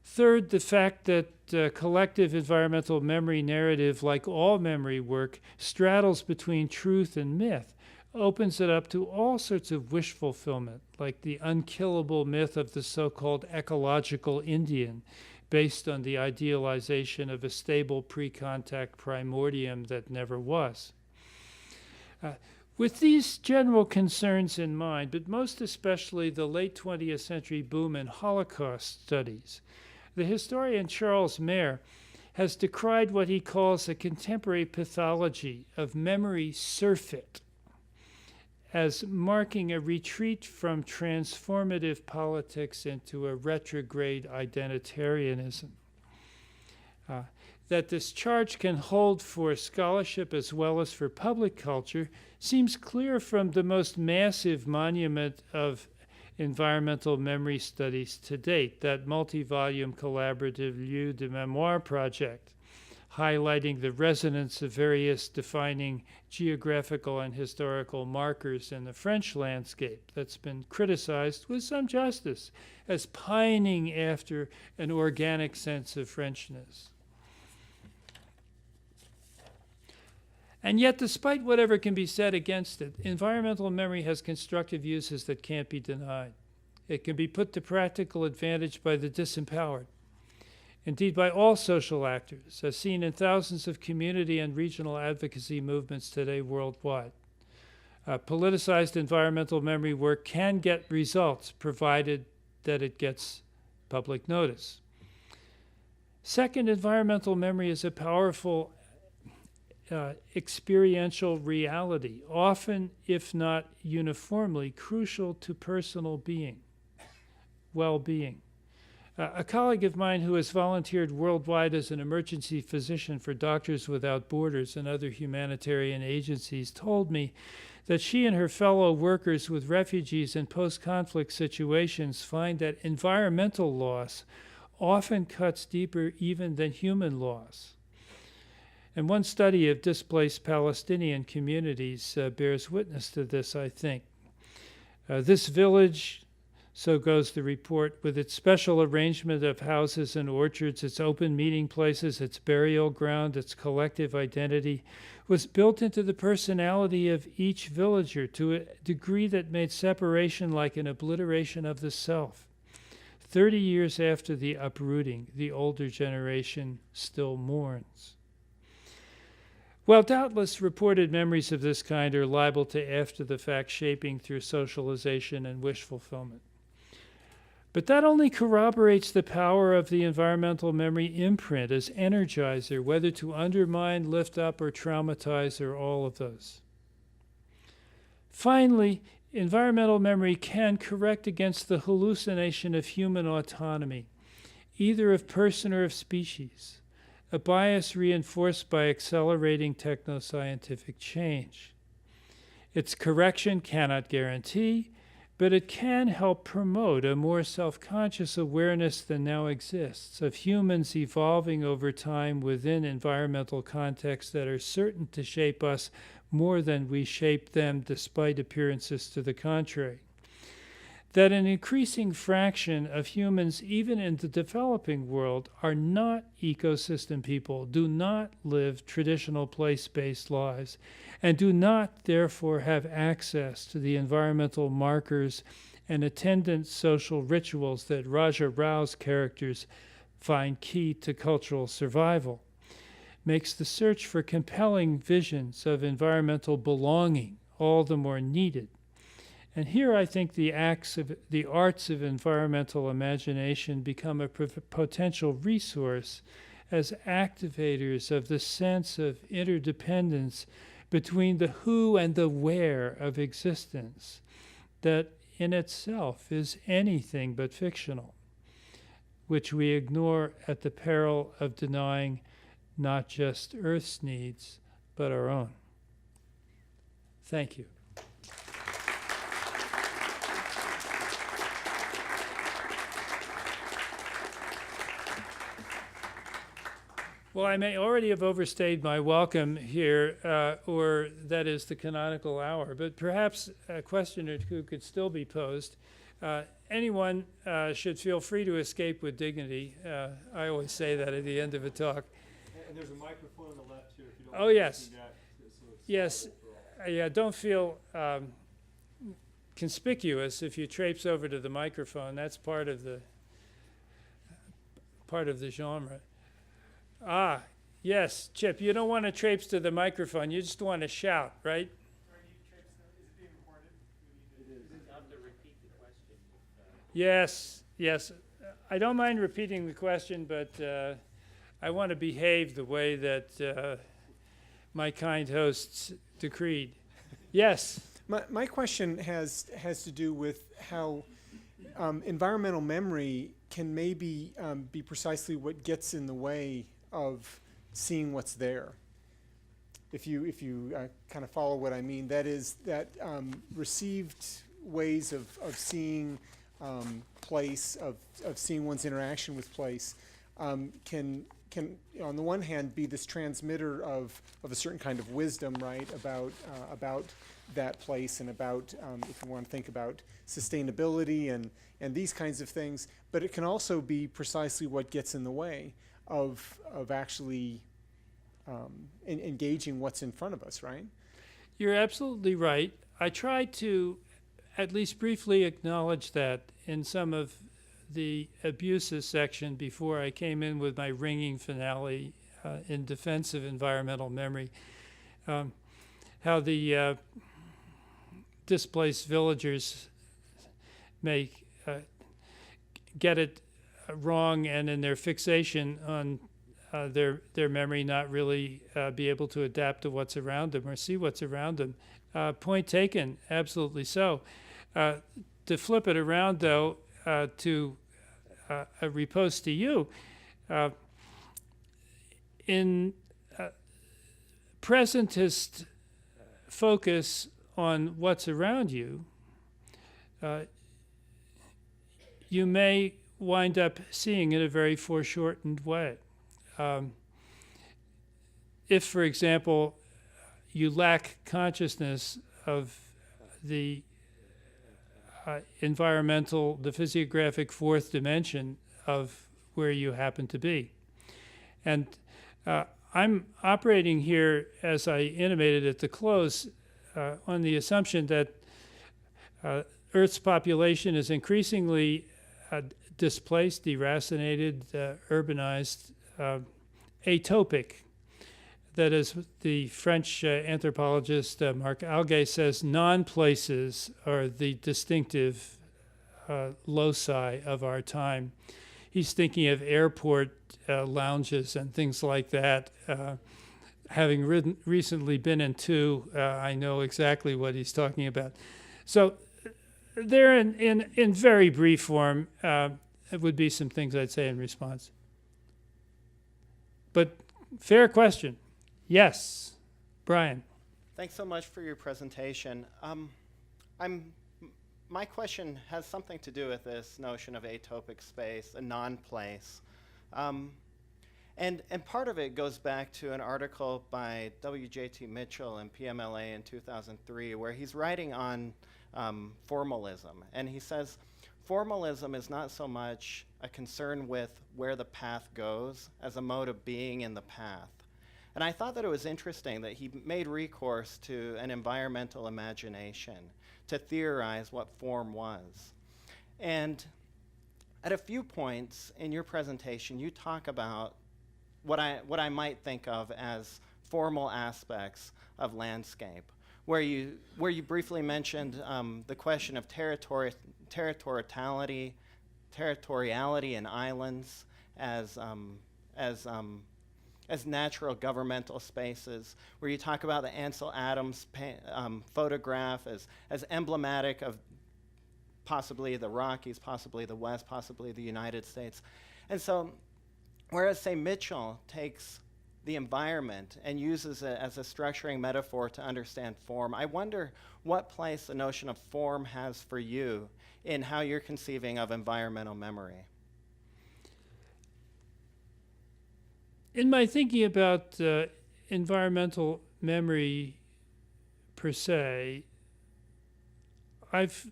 Third, the fact that collective environmental memory narrative, like all memory work, straddles between truth and myth, opens it up to all sorts of wish fulfillment, like the unkillable myth of the so-called ecological Indian, based on the idealization of a stable pre-contact primordium that never was. With these general concerns in mind, but most especially the late 20th century boom in Holocaust studies, the historian Charles Mayer has decried what he calls a contemporary pathology of memory surfeit as marking a retreat from transformative politics into a retrograde identitarianism. That this charge can hold for scholarship as well as for public culture seems clear from the most massive monument of environmental memory studies to date, that multi-volume collaborative Lieu de Mémoire project, highlighting the resonance of various defining geographical and historical markers in the French landscape that's been criticized with some justice as pining after an organic sense of Frenchness. And yet, despite whatever can be said against it, environmental memory has constructive uses that can't be denied. It can be put to practical advantage by the disempowered, indeed by all social actors, as seen in thousands of community and regional advocacy movements today worldwide. Politicized environmental memory work can get results, provided that it gets public notice. Second, environmental memory is a powerful experiential reality, often, if not uniformly, crucial to personal well-being. A colleague of mine who has volunteered worldwide as an emergency physician for Doctors Without Borders and other humanitarian agencies told me that she and her fellow workers with refugees in post-conflict situations find that environmental loss often cuts deeper even than human loss. And one study of displaced Palestinian communities bears witness to this, I think. This village, so goes the report, with its special arrangement of houses and orchards, its open meeting places, its burial ground, its collective identity, was built into the personality of each villager to a degree that made separation like an obliteration of the self. 30 years after the uprooting, the older generation still mourns. Well, doubtless reported memories of this kind are liable to after-the-fact shaping through socialization and wish fulfillment. But that only corroborates the power of the environmental memory imprint as energizer, whether to undermine, lift up, or traumatize, or all of those. Finally, environmental memory can correct against the hallucination of human autonomy, either of person or of species, a bias reinforced by accelerating technoscientific change. Its correction cannot guarantee, but it can help promote a more self-conscious awareness than now exists of humans evolving over time within environmental contexts that are certain to shape us more than we shape them, despite appearances to the contrary. That an increasing fraction of humans, even in the developing world, are not ecosystem people, do not live traditional place-based lives, and do not therefore have access to the environmental markers and attendant social rituals that Raja Rao's characters find key to cultural survival, makes the search for compelling visions of environmental belonging all the more needed. And here I think the arts of environmental imagination become a potential resource as activators of the sense of interdependence between the who and the where of existence that in itself is anything but fictional, which we ignore at the peril of denying not just Earth's needs, but our own. Thank you. Well, I may already have overstayed my welcome here, or that is the canonical hour, but perhaps a question or two could still be posed. Anyone should feel free to escape with dignity. I always say that at the end of a talk. And there's a microphone on the left here. If you don't Oh, yes. Yes. Yeah, don't feel conspicuous if you traipse over to the microphone. That's part of the genre. Ah, yes, Chip, you don't want to traipse to the microphone. You just want to shout, right? Yes, yes. I don't mind repeating the question, but I want to behave the way that my kind hosts decreed. Yes? My question has to do with how environmental memory can maybe be precisely what gets in the way of seeing what's there. If you kind of follow what I mean, that is that received ways of seeing place, of seeing one's interaction with place, can on the one hand be this transmitter of a certain kind of wisdom, right, about that place and about if you want to think about sustainability and these kinds of things, but it can also be precisely what gets in the way of actually engaging what's in front of us, right? You're absolutely right. I tried to at least briefly acknowledge that in some of the abuses section before I came in with my ringing finale in defense of environmental memory. How the displaced villagers may get it wrong, and in their fixation on their memory not really be able to adapt to what's around them or see what's around them. Point taken, absolutely so. To flip it around, though, to a repost to you, in presentist focus on what's around you, you may wind up seeing in a very foreshortened way. If, for example, you lack consciousness of the environmental, the physiographic fourth dimension of where you happen to be. And I'm operating here, as I intimated at the close, on the assumption that Earth's population is increasingly displaced, deracinated, urbanized, atopic. That is, the French anthropologist Marc Algé says non-places are the distinctive loci of our time. He's thinking of airport lounges and things like that. Having recently been in two, I know exactly what he's talking about. So there, in very brief form, it would be some things I'd say in response. But fair question. Yes, Brian. Thanks so much for your presentation. My question has something to do with this notion of atopic space, a non-place. And part of it goes back to an article by W.J.T. Mitchell in PMLA in 2003, where he's writing on formalism. And he says, formalism is not so much a concern with where the path goes as a mode of being in the path. And I thought that it was interesting that he made recourse to an environmental imagination to theorize what form was. And at a few points in your presentation, you talk about what I might think of as formal aspects of landscape, where you briefly mentioned the question of territoriality in islands as natural governmental spaces, where you talk about the Ansel Adams photograph as emblematic of possibly the Rockies, possibly the West, possibly the United States. And so, whereas, say, Mitchell takes the environment and uses it as a structuring metaphor to understand form, I wonder what place the notion of form has for you in how you're conceiving of environmental memory. In my thinking about environmental memory per se, I've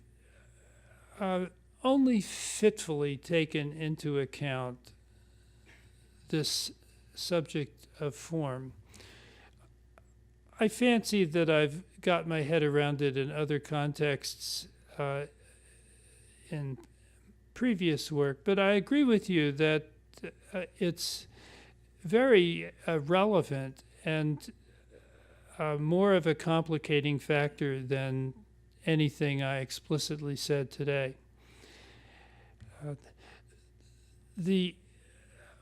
only fitfully taken into account this subject of form. I fancy that I've got my head around it in other contexts in previous work, but I agree with you that it's very relevant and more of a complicating factor than anything I explicitly said today. The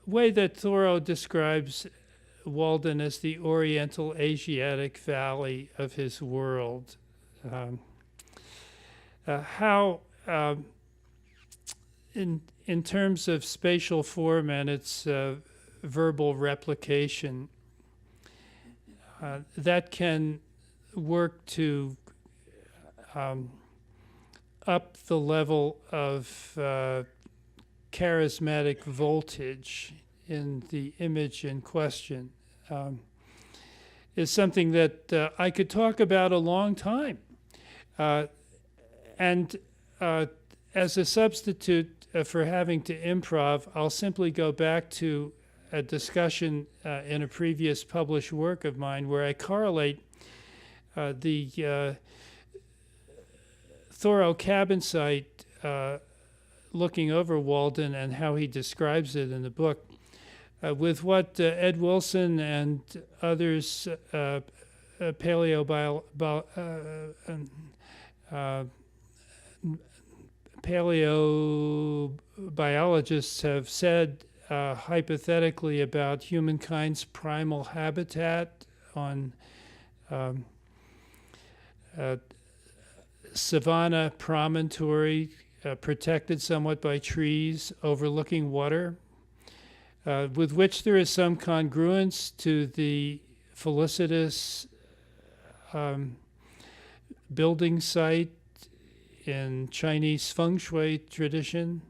way that Thoreau describes Walden as the Oriental Asiatic Valley of his world, how in terms of spatial form and its verbal replication, that can work to up the level of charismatic voltage in the image in question, is something that I could talk about a long time. And as a substitute for having to improv, I'll simply go back to a discussion in a previous published work of mine where I correlate the Thoreau cabin site looking over Walden and how he describes it in the book with what Ed Wilson and others, paleobiologists have said hypothetically about humankind's primal habitat on savanna promontory, protected somewhat by trees, overlooking water, with which there is some congruence to the felicitous building site in Chinese feng shui tradition.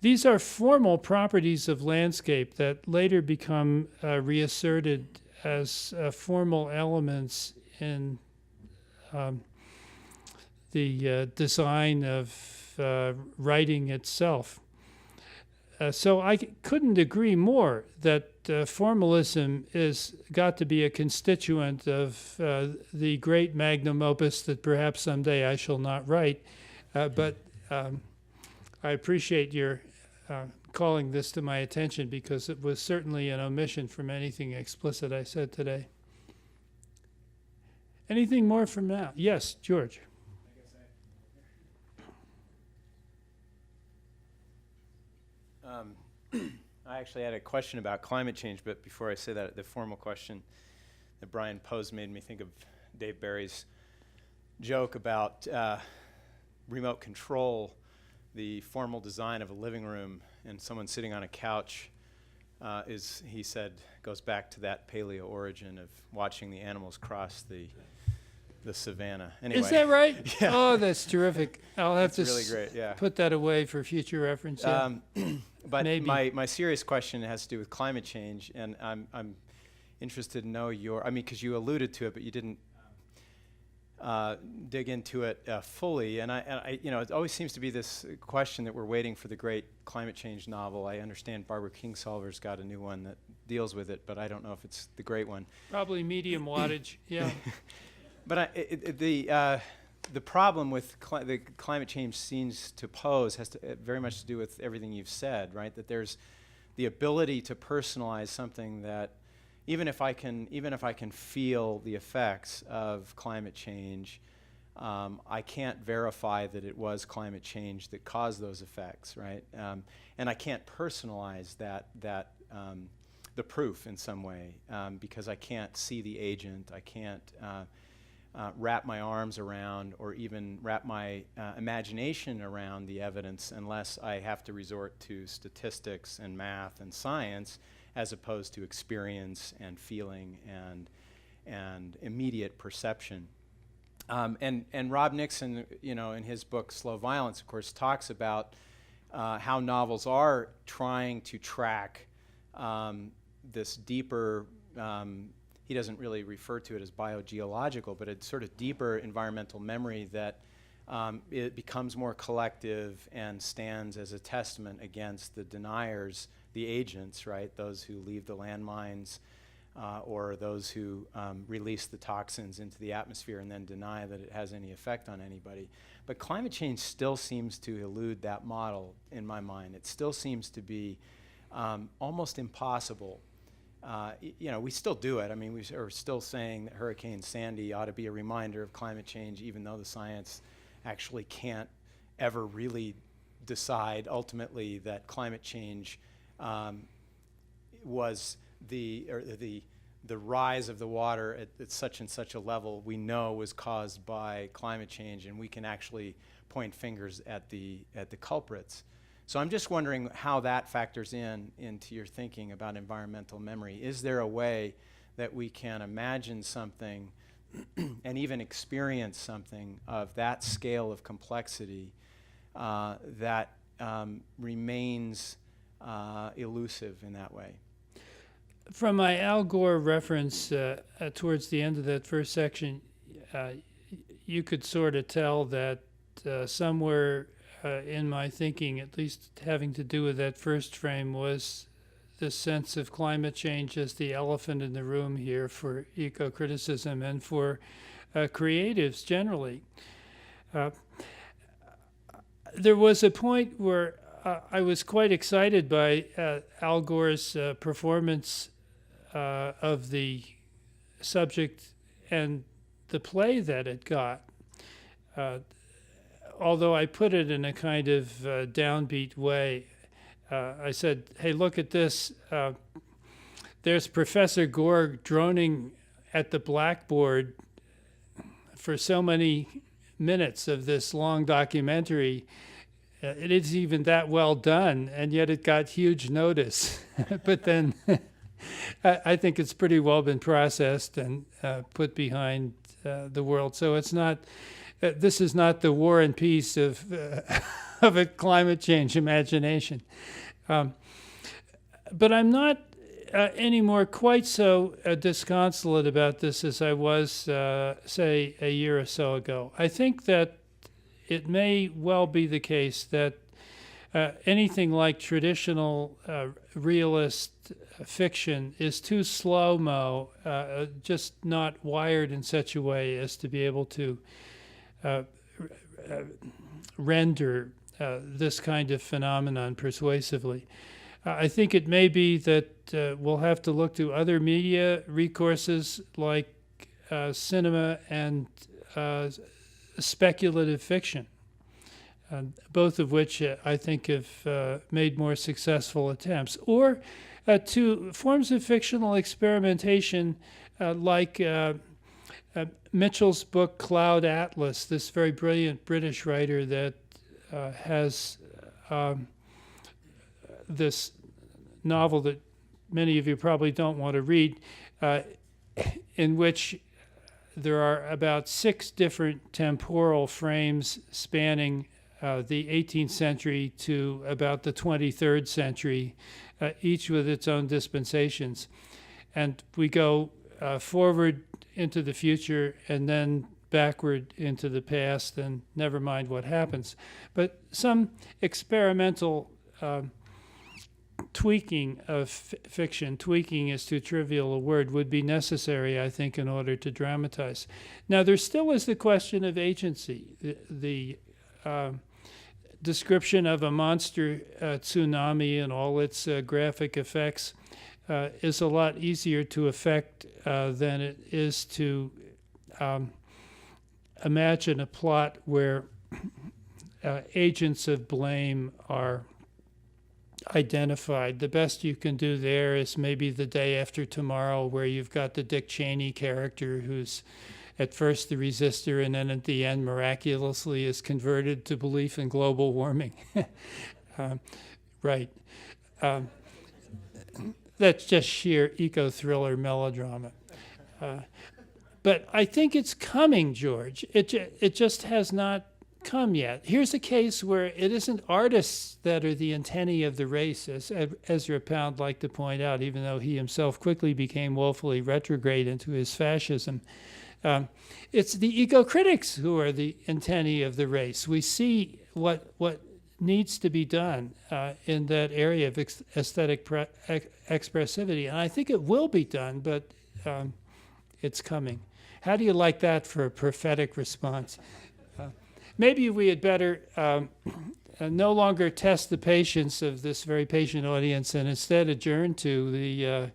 These are formal properties of landscape that later become reasserted as formal elements in the design of writing itself. So I couldn't agree more that formalism is got to be a constituent of the great magnum opus that perhaps someday I shall not write. But I appreciate your calling this to my attention, because it was certainly an omission from anything explicit I said today. Anything more from now? Yes, George. I actually had a question about climate change, but before I say that, the formal question that Brian posed made me think of Dave Barry's joke about remote control, the formal design of a living room, and someone sitting on a couch he said, goes back to that paleo origin of watching the animals cross the savannah. Anyway. Is that right? Yeah. Oh, that's terrific. I'll have That's to really great, yeah. put that away for future reference. Yeah. But Maybe. my serious question has to do with climate change, and I'm interested to know because you alluded to it, but you didn't dig into it fully. And I, it always seems to be this question that we're waiting for the great climate change novel. I understand Barbara Kingsolver's got a new one that deals with it, but I don't know if it's the great one. Probably medium wattage. Yeah. But the problem with the climate change seems to pose has very much to do with everything you've said, right? That there's the ability to personalize something that even if I can feel the effects of climate change, I can't verify that it was climate change that caused those effects, right? And I can't personalize the proof in some way because I can't see the agent. I can't wrap my arms around or even wrap my imagination around the evidence unless I have to resort to statistics and math and science as opposed to experience and feeling and immediate perception. And Rob Nixon, in his book Slow Violence, of course, talks about how novels are trying to track this deeper he doesn't really refer to it as biogeological, but it's sort of deeper environmental memory that it becomes more collective and stands as a testament against the deniers, the agents, right? Those who leave the landmines or those who release the toxins into the atmosphere and then deny that it has any effect on anybody. But climate change still seems to elude that model in my mind. It still seems to be almost impossible. We still do it. I mean, we are still saying that Hurricane Sandy ought to be a reminder of climate change, even though the science actually can't ever really decide ultimately that climate change was the rise of the water at such and such a level we know was caused by climate change, and we can actually point fingers at the culprits. So I'm just wondering how that factors into your thinking about environmental memory. Is there a way that we can imagine something and even experience something of that scale of complexity that remains elusive in that way? From my Al Gore reference towards the end of that first section, you could sort of tell that somewhere in my thinking, at least having to do with that first frame, was the sense of climate change as the elephant in the room here for eco-criticism and for creatives generally. There was a point where I was quite excited by Al Gore's performance of the subject and the play that it got. Although I put it in a kind of downbeat way, I said, hey, look at this. There's Professor Gore droning at the blackboard for so many minutes of this long documentary. It isn't even that well done, and yet it got huge notice. But then I think it's pretty well been processed and put behind the world. So it's not... this is not the War and Peace of a climate change imagination. But I'm not anymore quite so disconsolate about this as I was, say, a year or so ago. I think that it may well be the case that anything like traditional realist fiction is too slow-mo, just not wired in such a way as to be able to render this kind of phenomenon persuasively. I think it may be that we'll have to look to other media recourses like cinema and speculative fiction. both of which I think have made more successful attempts, or to forms of fictional experimentation like Mitchell's book Cloud Atlas, this very brilliant British writer that has this novel that many of you probably don't want to read, in which there are about 6 different temporal frames spanning the 18th century to about the 23rd century, each with its own dispensations. And we go forward into the future and then backward into the past, and never mind what happens. But some experimental tweaking of fiction, tweaking is too trivial a word, would be necessary, I think, in order to dramatize. Now, there still is the question of agency. The description of a monster tsunami and all its graphic effects is a lot easier to affect than it is to imagine a plot where agents of blame are identified. The best you can do there is maybe The Day After Tomorrow, where you've got the Dick Cheney character who's at first the resistor and then at the end miraculously is converted to belief in global warming. Right. That's just sheer eco-thriller melodrama. But I think it's coming, George. It just has not come yet. Here's a case where it isn't artists that are the antennae of the race, as Ezra Pound liked to point out, even though he himself quickly became woefully retrograde into his fascism. It's the eco-critics who are the antennae of the race. We see what needs to be done in that area of aesthetic expressivity, and I think it will be done, but it's coming. How do you like that for a prophetic response? Maybe we had better no longer test the patience of this very patient audience and instead adjourn to the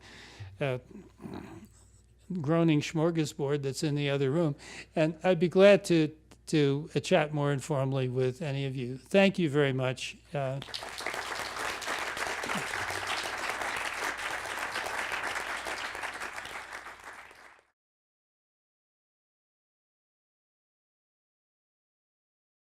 groaning smorgasbord that's in the other room. And I'd be glad to chat more informally with any of you. Thank you very much.